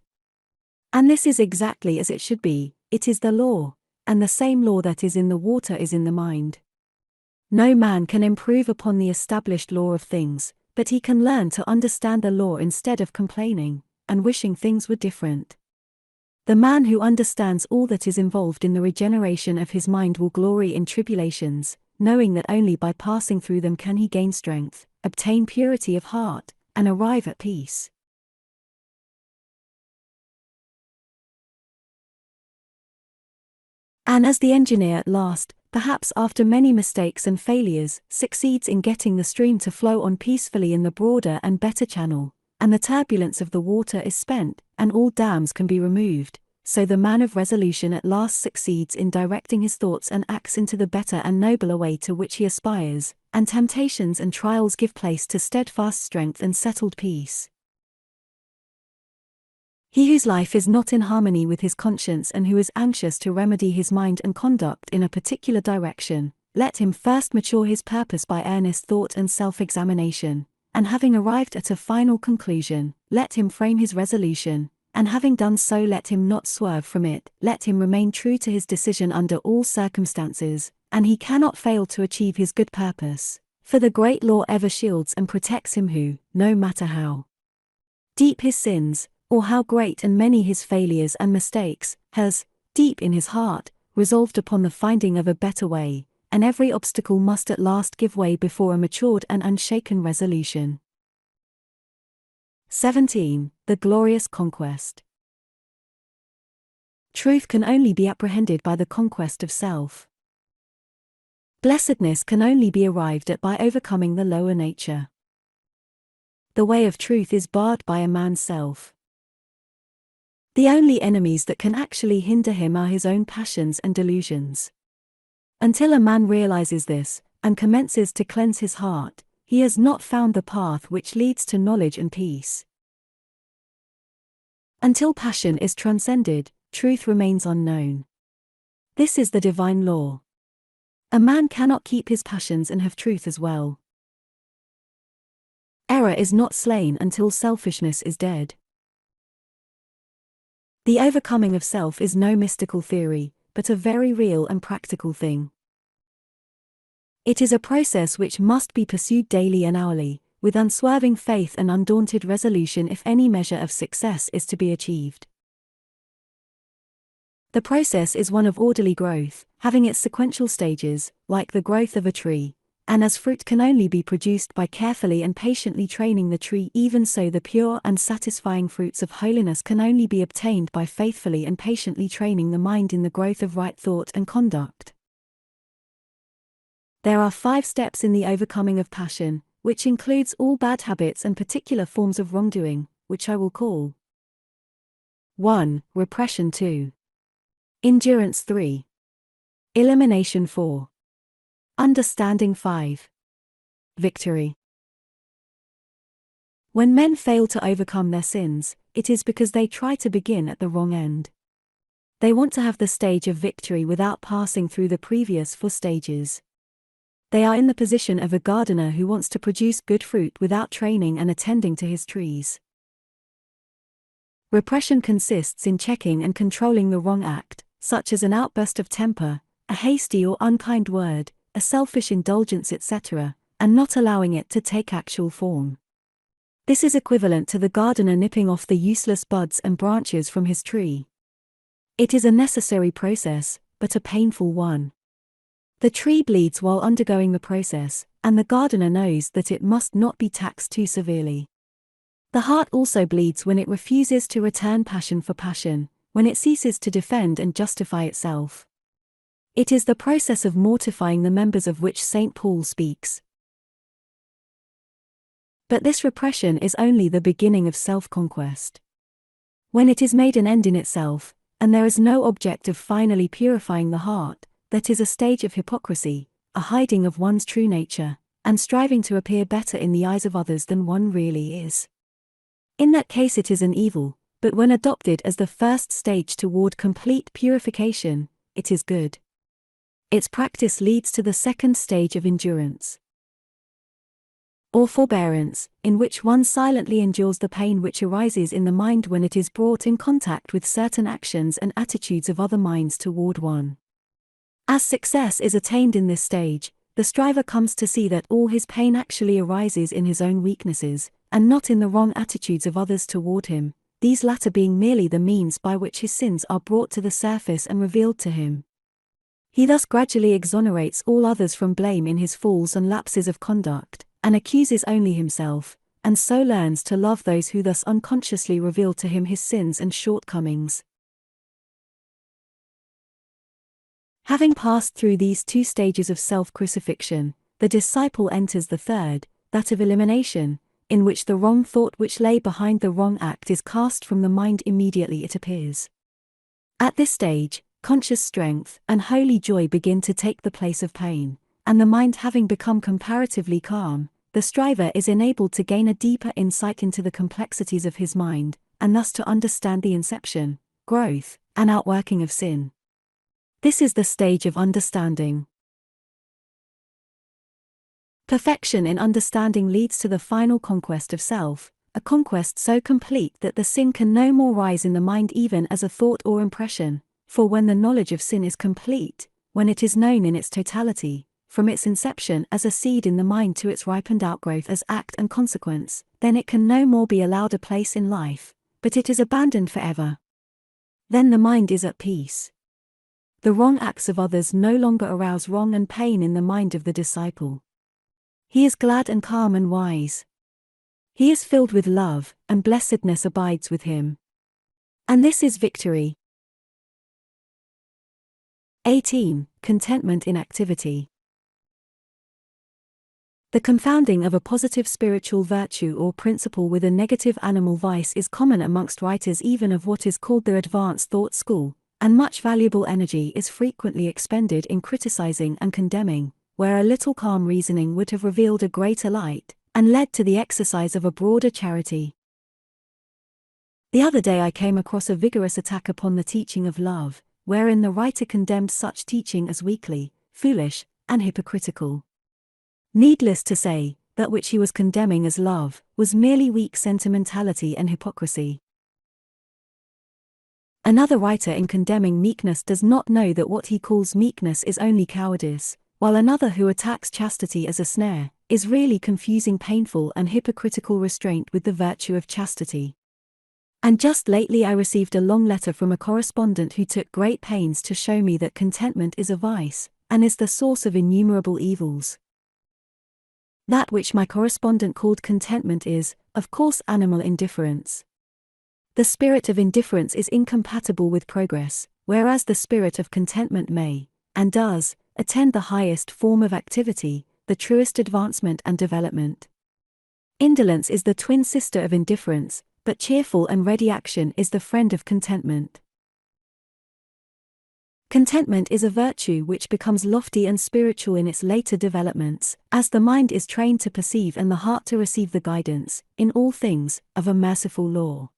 And this is exactly as it should be. It is the law, and the same law that is in the water is in the mind. No man can improve upon the established law of things, but he can learn to understand the law instead of complaining, and wishing things were different. The man who understands all that is involved in the regeneration of his mind will glory in tribulations, knowing that only by passing through them can he gain strength, obtain purity of heart, and arrive at peace. And as the engineer at last, perhaps after many mistakes and failures, succeeds in getting the stream to flow on peacefully in the broader and better channel, and the turbulence of the water is spent, and all dams can be removed, so the man of resolution at last succeeds in directing his thoughts and acts into the better and nobler way to which he aspires, and temptations and trials give place to steadfast strength and settled peace. He whose life is not in harmony with his conscience and who is anxious to remedy his mind and conduct in a particular direction, let him first mature his purpose by earnest thought and self-examination, and having arrived at a final conclusion, let him frame his resolution, and having done so let him not swerve from it, let him remain true to his decision under all circumstances, and he cannot fail to achieve his good purpose, for the great law ever shields and protects him who, no matter how deep his sins, or how great and many his failures and mistakes, has, deep in his heart, resolved upon the finding of a better way, and every obstacle must at last give way before a matured and unshaken resolution. 17. The glorious conquest. Truth can only be apprehended by the conquest of self. Blessedness can only be arrived at by overcoming the lower nature. The way of truth is barred by a man's self. The only enemies that can actually hinder him are his own passions and delusions. Until a man realizes this, and commences to cleanse his heart, he has not found the path which leads to knowledge and peace. Until passion is transcended, truth remains unknown. This is the divine law. A man cannot keep his passions and have truth as well. Error is not slain until selfishness is dead. The overcoming of self is no mystical theory, but a very real and practical thing. It is a process which must be pursued daily and hourly, with unswerving faith and undaunted resolution if any measure of success is to be achieved. The process is one of orderly growth, having its sequential stages, like the growth of a tree, And as fruit can only be produced by carefully and patiently training the tree, even so the pure and satisfying fruits of holiness can only be obtained by faithfully and patiently training the mind in the growth of right thought and conduct. There are 5 steps in the overcoming of passion, which includes all bad habits and particular forms of wrongdoing, which I will call 1. Repression 2. Endurance 3. Elimination 4. Understanding 5. Victory. When men fail to overcome their sins, it is because they try to begin at the wrong end. They want to have the stage of victory without passing through the previous 4 stages. They are in the position of a gardener who wants to produce good fruit without training and attending to his trees. Repression consists in checking and controlling the wrong act, such as an outburst of temper, a hasty or unkind word, a selfish indulgence, etc., and not allowing it to take actual form. This is equivalent to the gardener nipping off the useless buds and branches from his tree. It is a necessary process, but a painful one. The tree bleeds while undergoing the process, and the gardener knows that it must not be taxed too severely. The heart also bleeds when it refuses to return passion for passion, when it ceases to defend and justify itself. It is the process of mortifying the members of which St. Paul speaks. But this repression is only the beginning of self-conquest. When it is made an end in itself, and there is no object of finally purifying the heart, that is a stage of hypocrisy, a hiding of one's true nature, and striving to appear better in the eyes of others than one really is. In that case it is an evil, but when adopted as the first stage toward complete purification, it is good. Its practice leads to the second stage of endurance, or forbearance, in which one silently endures the pain which arises in the mind when it is brought in contact with certain actions and attitudes of other minds toward one. As success is attained in this stage, the striver comes to see that all his pain actually arises in his own weaknesses, and not in the wrong attitudes of others toward him, these latter being merely the means by which his sins are brought to the surface and revealed to him. He thus gradually exonerates all others from blame in his falls and lapses of conduct, and accuses only himself, and so learns to love those who thus unconsciously reveal to him his sins and shortcomings. Having passed through these 2 stages of self-crucifixion, the disciple enters the third, that of elimination, in which the wrong thought which lay behind the wrong act is cast from the mind immediately it appears. At this stage, conscious strength and holy joy begin to take the place of pain, and the mind having become comparatively calm, the striver is enabled to gain a deeper insight into the complexities of his mind, and thus to understand the inception, growth, and outworking of sin. This is the stage of understanding. Perfection in understanding leads to the final conquest of self, a conquest so complete that the sin can no more rise in the mind even as a thought or impression, for when the knowledge of sin is complete, when it is known in its totality, from its inception as a seed in the mind to its ripened outgrowth as act and consequence, then it can no more be allowed a place in life, but it is abandoned forever. Then the mind is at peace. The wrong acts of others no longer arouse wrong and pain in the mind of the disciple. He is glad and calm and wise. He is filled with love, and blessedness abides with him. And this is victory. 18. Contentment in activity. The confounding of a positive spiritual virtue or principle with a negative animal vice is common amongst writers even of what is called the advanced thought school, and much valuable energy is frequently expended in criticizing and condemning, where a little calm reasoning would have revealed a greater light, and led to the exercise of a broader charity. The other day I came across a vigorous attack upon the teaching of love, wherein the writer condemned such teaching as weakly, foolish, and hypocritical. Needless to say, that which he was condemning as love, was merely weak sentimentality and hypocrisy. Another writer in condemning meekness does not know that what he calls meekness is only cowardice, while another who attacks chastity as a snare, is really confusing painful and hypocritical restraint with the virtue of chastity. And just lately I received a long letter from a correspondent who took great pains to show me that contentment is a vice, and is the source of innumerable evils. That which my correspondent called contentment is, of course, animal indifference. The spirit of indifference is incompatible with progress, whereas the spirit of contentment may, and does, attend the highest form of activity, the truest advancement and development. Indolence is the twin sister of indifference, but cheerful and ready action is the friend of contentment. Contentment is a virtue which becomes lofty and spiritual in its later developments, as the mind is trained to perceive and the heart to receive the guidance, in all things, of a merciful law.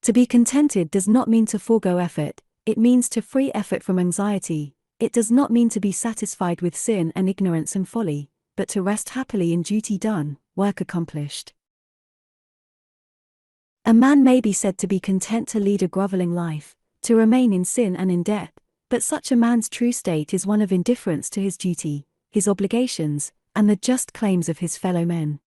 To be contented does not mean to forego effort, it means to free effort from anxiety. It does not mean to be satisfied with sin and ignorance and folly, but to rest happily in duty done, work accomplished. A man may be said to be content to lead a groveling life, to remain in sin and in debt, but such a man's true state is one of indifference to his duty, his obligations, and the just claims of his fellow men.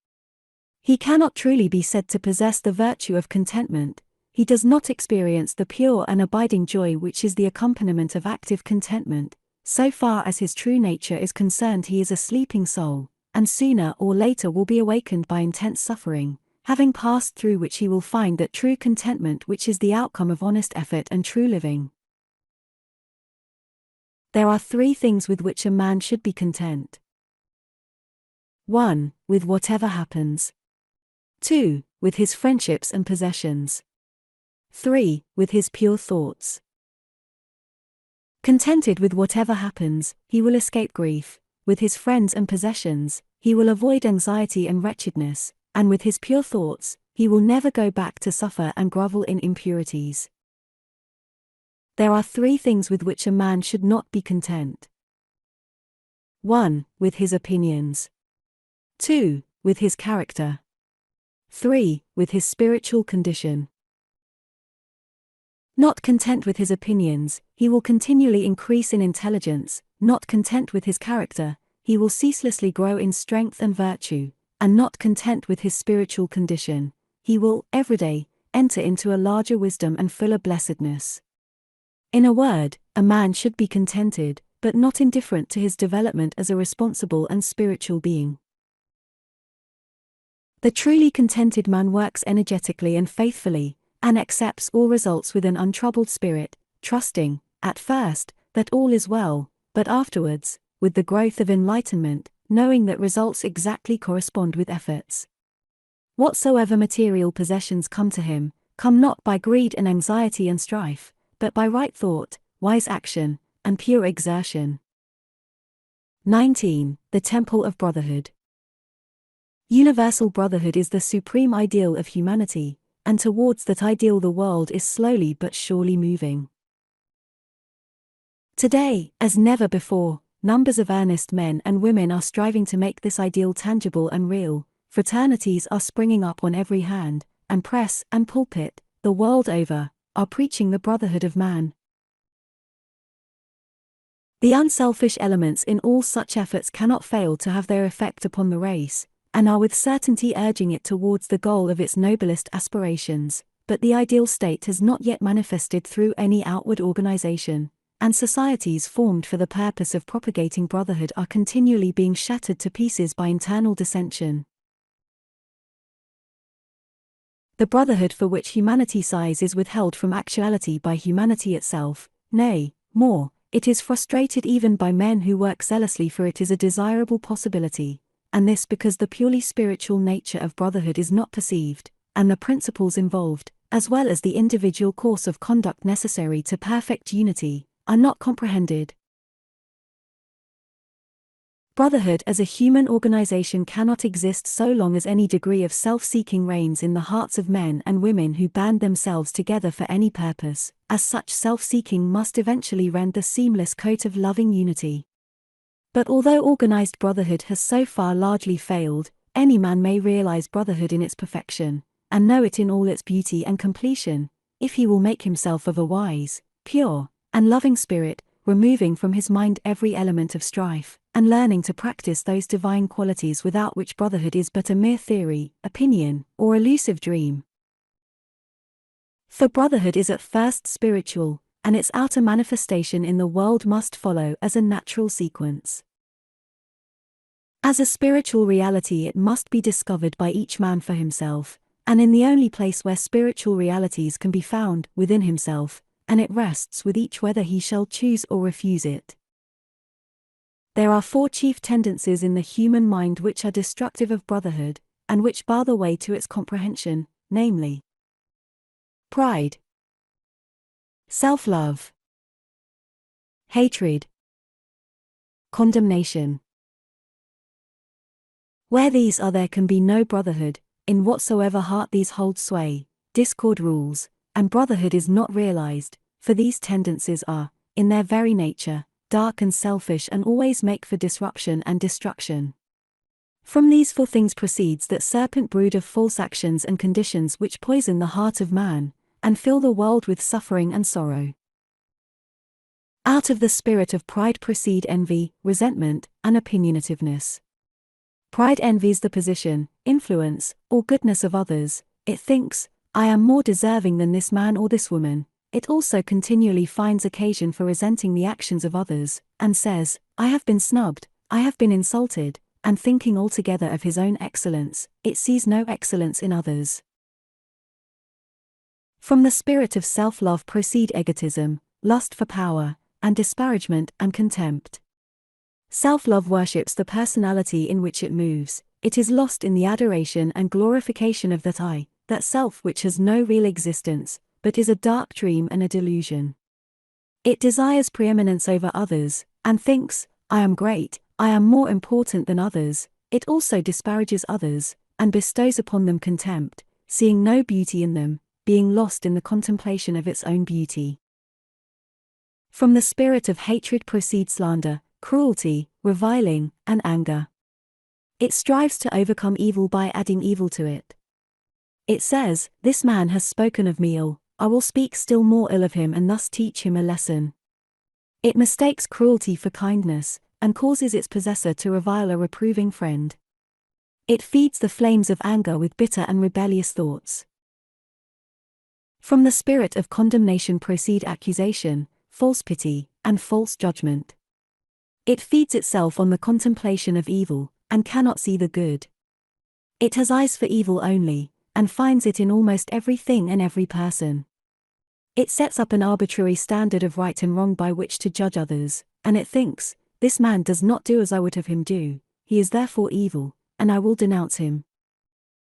He cannot truly be said to possess the virtue of contentment. He does not experience the pure and abiding joy which is the accompaniment of active contentment. So far as his true nature is concerned, he is a sleeping soul, and sooner or later will be awakened by intense suffering, having passed through which he will find that true contentment which is the outcome of honest effort and true living. There are 3 things with which a man should be content. 1. With whatever happens. 2. With his friendships and possessions. 3. With his pure thoughts. Contented with whatever happens, he will escape grief. With his friends and possessions, he will avoid anxiety and wretchedness, and with his pure thoughts, he will never go back to suffer and grovel in impurities. There are 3 things with which a man should not be content. 1. With his opinions. 2. With his character. 3. With his spiritual condition. Not content with his opinions, he will continually increase in intelligence. Not content with his character, he will ceaselessly grow in strength and virtue. And not content with his spiritual condition, he will, every day, enter into a larger wisdom and fuller blessedness. In a word, a man should be contented, but not indifferent to his development as a responsible and spiritual being. The truly contented man works energetically and faithfully, and accepts all results with an untroubled spirit, trusting, at first, that all is well, but afterwards, with the growth of enlightenment, knowing that results exactly correspond with efforts. Whatsoever material possessions come to him, come not by greed and anxiety and strife, but by right thought, wise action, and pure exertion. 19. The Temple of Brotherhood. Universal brotherhood is the supreme ideal of humanity, and towards that ideal the world is slowly but surely moving. Today, as never before, numbers of earnest men and women are striving to make this ideal tangible and real. Fraternities are springing up on every hand, and press and pulpit, the world over, are preaching the brotherhood of man. The unselfish elements in all such efforts cannot fail to have their effect upon the race, and are with certainty urging it towards the goal of its noblest aspirations, but the ideal state has not yet manifested through any outward organization, and societies formed for the purpose of propagating brotherhood are continually being shattered to pieces by internal dissension. The brotherhood for which humanity sighs is withheld from actuality by humanity itself, nay, more, it is frustrated even by men who work zealously for it is a desirable possibility, and this because the purely spiritual nature of brotherhood is not perceived, and the principles involved, as well as the individual course of conduct necessary to perfect unity, are not comprehended. Brotherhood as a human organization cannot exist so long as any degree of self-seeking reigns in the hearts of men and women who band themselves together for any purpose, as such self-seeking must eventually rend the seamless coat of loving unity. But although organized brotherhood has so far largely failed, any man may realize brotherhood in its perfection, and know it in all its beauty and completion, if he will make himself of a wise, pure, and loving spirit, removing from his mind every element of strife, and learning to practice those divine qualities without which brotherhood is but a mere theory, opinion, or elusive dream. For brotherhood is at first spiritual, and its outer manifestation in the world must follow as a natural sequence. As a spiritual reality, it must be discovered by each man for himself, and in the only place where spiritual realities can be found, within himself, and it rests with each whether he shall choose or refuse it. There are 4 chief tendencies in the human mind which are destructive of brotherhood, and which bar the way to its comprehension, namely: pride, self-love, hatred, condemnation. Where these are, there can be no brotherhood. In whatsoever heart these hold sway, discord rules, and brotherhood is not realized, for these tendencies are, in their very nature, dark and selfish and always make for disruption and destruction. From these 4 things proceeds that serpent brood of false actions and conditions which poison the heart of man, and fill the world with suffering and sorrow. Out of the spirit of pride proceed envy, resentment, and opinionativeness. Pride envies the position, influence, or goodness of others. It thinks, I am more deserving than this man or this woman. It also continually finds occasion for resenting the actions of others, and says, I have been snubbed, I have been insulted, and thinking altogether of his own excellence, it sees no excellence in others. From the spirit of self-love proceed egotism, lust for power, and disparagement and contempt. Self-love worships the personality in which it moves. It is lost in the adoration and glorification of that I, that self which has no real existence, but is a dark dream and a delusion. It desires preeminence over others, and thinks, I am great, I am more important than others. It also disparages others, and bestows upon them contempt, seeing no beauty in them, being lost in the contemplation of its own beauty. From the spirit of hatred proceed slander, cruelty, reviling, and anger. It strives to overcome evil by adding evil to it. It says, this man has spoken of me ill, I will speak still more ill of him and thus teach him a lesson. It mistakes cruelty for kindness, and causes its possessor to revile a reproving friend. It feeds the flames of anger with bitter and rebellious thoughts. From the spirit of condemnation proceed accusation, false pity, and false judgment. It feeds itself on the contemplation of evil, and cannot see the good. It has eyes for evil only, and finds it in almost everything and every person. It sets up an arbitrary standard of right and wrong by which to judge others, and it thinks, this man does not do as I would have him do, he is therefore evil, and I will denounce him.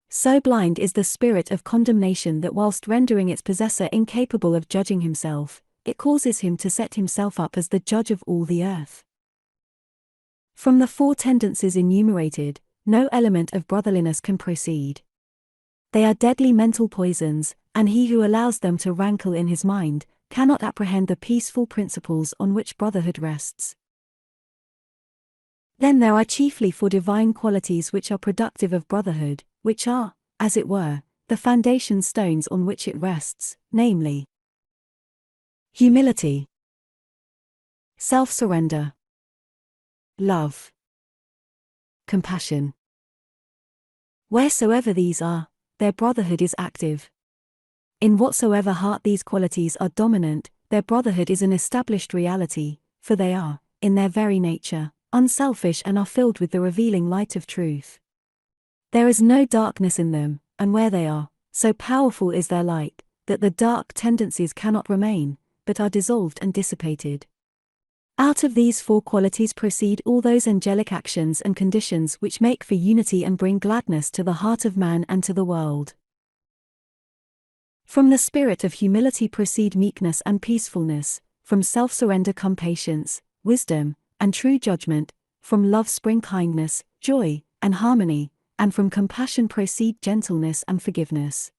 So blind is the spirit of condemnation that whilst rendering its possessor incapable of judging himself, it causes him to set himself up as the judge of all the earth. From the 4 tendencies enumerated, no element of brotherliness can proceed. They are deadly mental poisons, and he who allows them to rankle in his mind, cannot apprehend the peaceful principles on which brotherhood rests. Then there are chiefly 4 divine qualities which are productive of brotherhood, which are, as it were, the foundation stones on which it rests, namely: humility, self-surrender, love, compassion. Wheresoever these are, their brotherhood is active. In whatsoever heart these qualities are dominant, their brotherhood is an established reality, for they are, in their very nature, unselfish and are filled with the revealing light of truth. There is no darkness in them, and where they are, so powerful is their light, that the dark tendencies cannot remain, but are dissolved and dissipated. Out of these 4 qualities proceed all those angelic actions and conditions which make for unity and bring gladness to the heart of man and to the world. From the spirit of humility proceed meekness and peacefulness, from self-surrender come patience, wisdom, and true judgment, from love spring kindness, joy, and harmony, and from compassion proceed gentleness and forgiveness.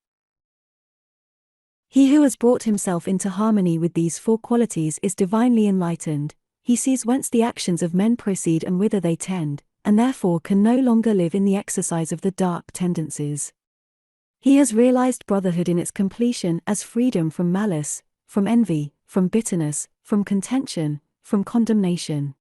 He who has brought himself into harmony with these 4 qualities is divinely enlightened. He sees whence the actions of men proceed and whither they tend, and therefore can no longer live in the exercise of the dark tendencies. He has realized brotherhood in its completion as freedom from malice, from envy, from bitterness, from contention, from condemnation.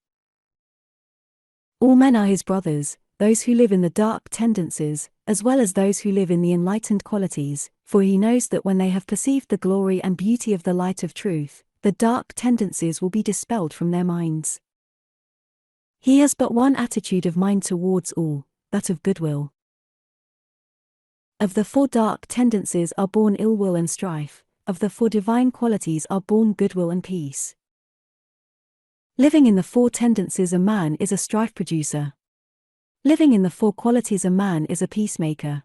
All men are his brothers, those who live in the dark tendencies, as well as those who live in the enlightened qualities, for he knows that when they have perceived the glory and beauty of the light of truth, the dark tendencies will be dispelled from their minds. He has but one attitude of mind towards all, that of goodwill. Of the 4 dark tendencies are born ill will and strife, of the 4 divine qualities are born goodwill and peace. Living in the 4 tendencies a man is a strife producer. Living in the 4 qualities a man is a peacemaker.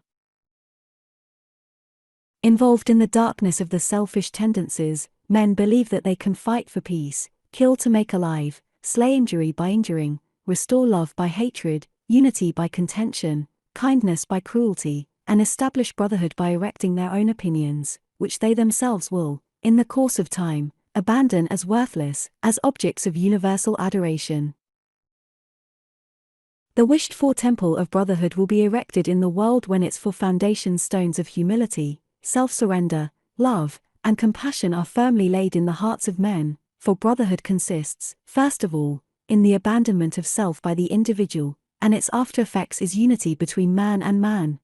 Involved in the darkness of the selfish tendencies, men believe that they can fight for peace, kill to make alive, slay injury by injuring, restore love by hatred, unity by contention, kindness by cruelty, and establish brotherhood by erecting their own opinions, which they themselves will, in the course of time, abandon as worthless, as objects of universal adoration. The wished-for temple of brotherhood will be erected in the world when its 4 foundation stones of humility, self-surrender, love, and compassion are firmly laid in the hearts of men, for brotherhood consists, first of all, in the abandonment of self by the individual, and its after-effects is unity between man and man.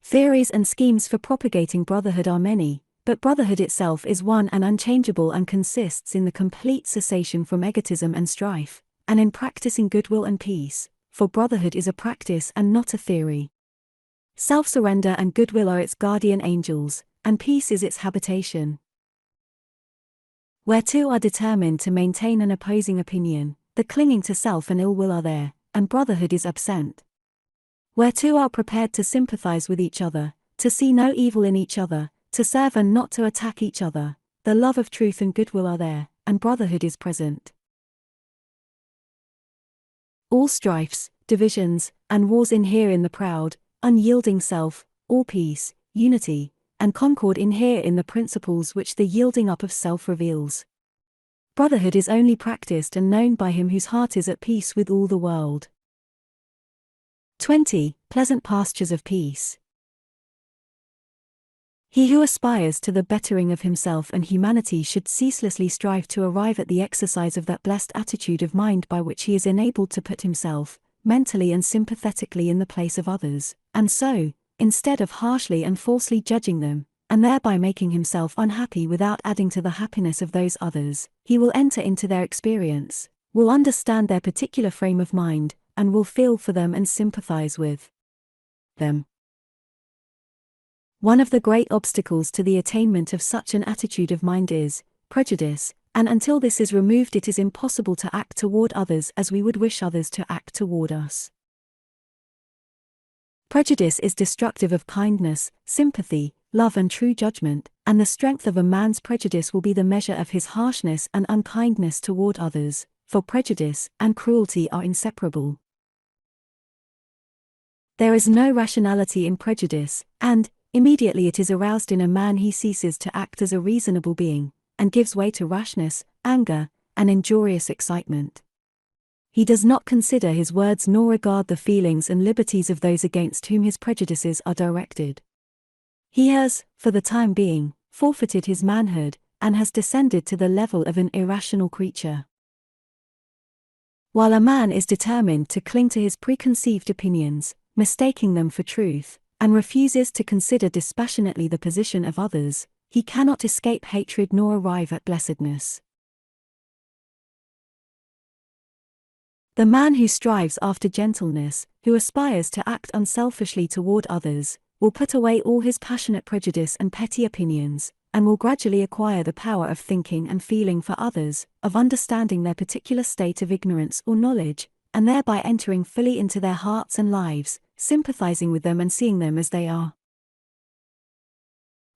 Theories and schemes for propagating brotherhood are many, but brotherhood itself is one and unchangeable and consists in the complete cessation from egotism and strife, and in practicing goodwill and peace, for brotherhood is a practice and not a theory. Self-surrender and goodwill are its guardian angels, and peace is its habitation. Where 2 are determined to maintain an opposing opinion, the clinging to self and ill will are there, and brotherhood is absent. Where 2 are prepared to sympathize with each other, to see no evil in each other, to serve and not to attack each other, the love of truth and goodwill are there, and brotherhood is present. All strifes, divisions, and wars inhere in the proud, unyielding self, all peace, unity, and concord inhere in the principles which the yielding up of self reveals. Brotherhood is only practiced and known by him whose heart is at peace with all the world. 20. Pleasant pastures of peace. He who aspires to the bettering of himself and humanity should ceaselessly strive to arrive at the exercise of that blessed attitude of mind by which he is enabled to put himself, mentally and sympathetically, in the place of others, and so, instead of harshly and falsely judging them, and thereby making himself unhappy without adding to the happiness of those others, he will enter into their experience, will understand their particular frame of mind, and will feel for them and sympathize with them. One of the great obstacles to the attainment of such an attitude of mind is prejudice, and until this is removed it is impossible to act toward others as we would wish others to act toward us. Prejudice is destructive of kindness, sympathy, love and true judgment, and the strength of a man's prejudice will be the measure of his harshness and unkindness toward others, for prejudice and cruelty are inseparable. There is no rationality in prejudice, and, immediately it is aroused in a man he ceases to act as a reasonable being, and gives way to rashness, anger, and injurious excitement. He does not consider his words nor regard the feelings and liberties of those against whom his prejudices are directed. He has, for the time being, forfeited his manhood, and has descended to the level of an irrational creature. While a man is determined to cling to his preconceived opinions, mistaking them for truth, and refuses to consider dispassionately the position of others, he cannot escape hatred nor arrive at blessedness. The man who strives after gentleness, who aspires to act unselfishly toward others, will put away all his passionate prejudice and petty opinions, and will gradually acquire the power of thinking and feeling for others, of understanding their particular state of ignorance or knowledge, and thereby entering fully into their hearts and lives, sympathizing with them and seeing them as they are.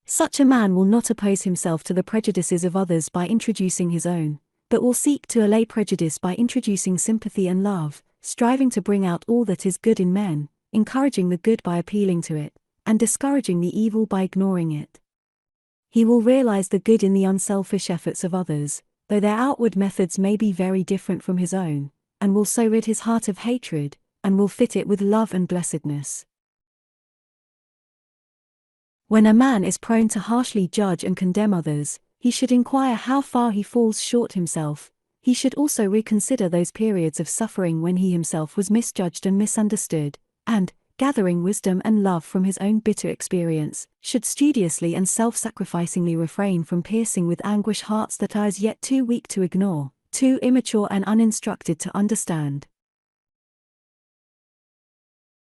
Such a man will not oppose himself to the prejudices of others by introducing his own, but will seek to allay prejudice by introducing sympathy and love, striving to bring out all that is good in men, encouraging the good by appealing to it, and discouraging the evil by ignoring it. He will realize the good in the unselfish efforts of others, though their outward methods may be very different from his own, and will so rid his heart of hatred, and will fit it with love and blessedness. When a man is prone to harshly judge and condemn others, he should inquire how far he falls short himself. He should also reconsider those periods of suffering when he himself was misjudged and misunderstood, and, gathering wisdom and love from his own bitter experience, should studiously and self-sacrificingly refrain from piercing with anguish hearts that are as yet too weak to ignore, too immature and uninstructed to understand.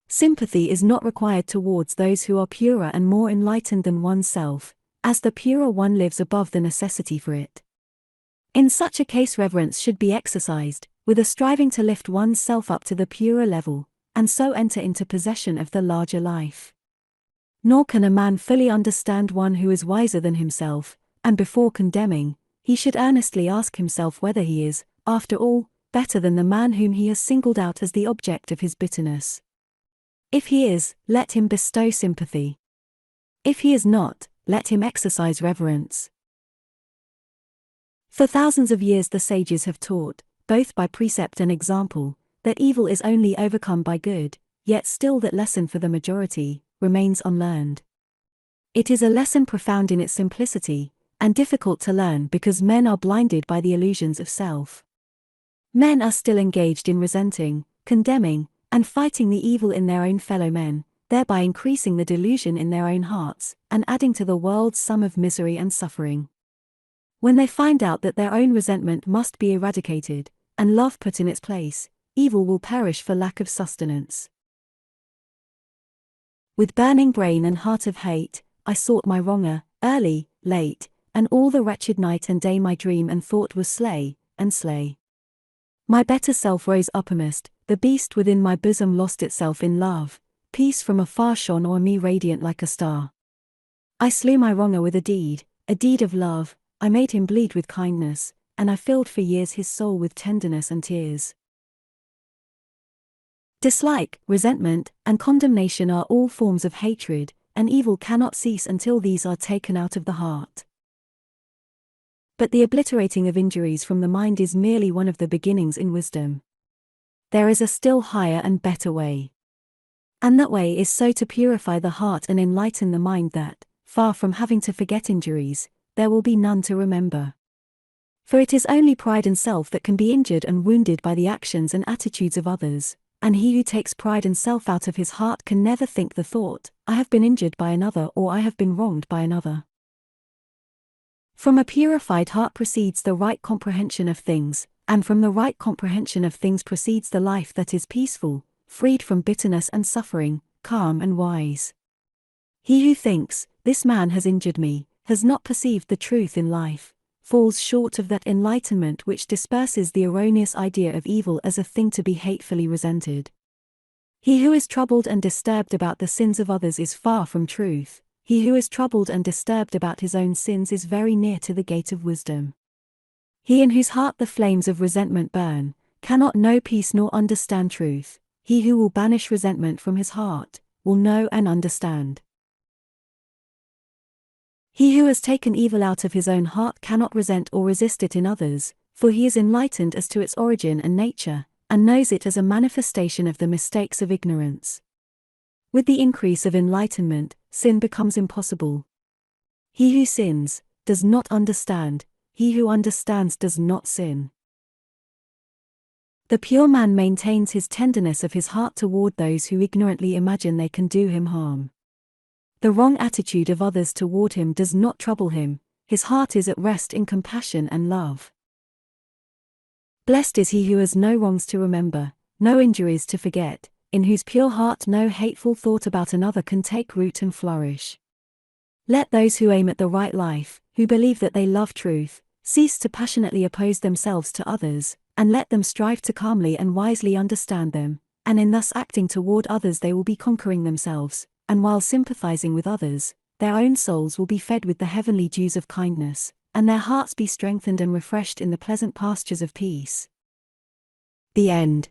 Sympathy is not required towards those who are purer and more enlightened than oneself, as the purer one lives above the necessity for it. In such a case, reverence should be exercised, with a striving to lift one's self up to the purer level, and so enter into possession of the larger life. Nor can a man fully understand one who is wiser than himself, and before condemning, he should earnestly ask himself whether he is, after all, better than the man whom he has singled out as the object of his bitterness. If he is, let him bestow sympathy. If he is not, let him exercise reverence. For thousands of years the sages have taught, both by precept and example, that evil is only overcome by good, yet still that lesson for the majority remains unlearned. It is a lesson profound in its simplicity, and difficult to learn because men are blinded by the illusions of self. Men are still engaged in resenting, condemning, and fighting the evil in their own fellow men, thereby increasing the delusion in their own hearts, and adding to the world's sum of misery and suffering. When they find out that their own resentment must be eradicated, and love put in its place, evil will perish for lack of sustenance. With burning brain and heart of hate, I sought my wronger, early, late, and all the wretched night and day my dream and thought was slay, and slay. My better self rose uppermost, the beast within my bosom lost itself in love, peace from afar shone o'er me radiant like a star. I slew my wronger with a deed of love, I made him bleed with kindness, and I filled for years his soul with tenderness and tears. Dislike, resentment, and condemnation are all forms of hatred, and evil cannot cease until these are taken out of the heart. But the obliterating of injuries from the mind is merely one of the beginnings in wisdom. There is a still higher and better way. And that way is so to purify the heart and enlighten the mind that, far from having to forget injuries, there will be none to remember. For it is only pride and self that can be injured and wounded by the actions and attitudes of others, and he who takes pride and self out of his heart can never think the thought, I have been injured by another or I have been wronged by another. From a purified heart proceeds the right comprehension of things, and from the right comprehension of things proceeds the life that is peaceful, freed from bitterness and suffering, calm and wise. He who thinks, this man has injured me, has not perceived the truth in life, falls short of that enlightenment which disperses the erroneous idea of evil as a thing to be hatefully resented. He who is troubled and disturbed about the sins of others is far from truth. He who is troubled and disturbed about his own sins is very near to the gate of wisdom. He in whose heart the flames of resentment burn, cannot know peace nor understand truth. He who will banish resentment from his heart, will know and understand. He who has taken evil out of his own heart cannot resent or resist it in others, for he is enlightened as to its origin and nature, and knows it as a manifestation of the mistakes of ignorance. With the increase of enlightenment, sin becomes impossible. He who sins, does not understand, he who understands does not sin. The pure man maintains his tenderness of his heart toward those who ignorantly imagine they can do him harm. The wrong attitude of others toward him does not trouble him, his heart is at rest in compassion and love. Blessed is he who has no wrongs to remember, no injuries to forget, in whose pure heart no hateful thought about another can take root and flourish. Let those who aim at the right life, who believe that they love truth, cease to passionately oppose themselves to others, and let them strive to calmly and wisely understand them, and in thus acting toward others they will be conquering themselves, and while sympathizing with others, their own souls will be fed with the heavenly dews of kindness, and their hearts be strengthened and refreshed in the pleasant pastures of peace. The end.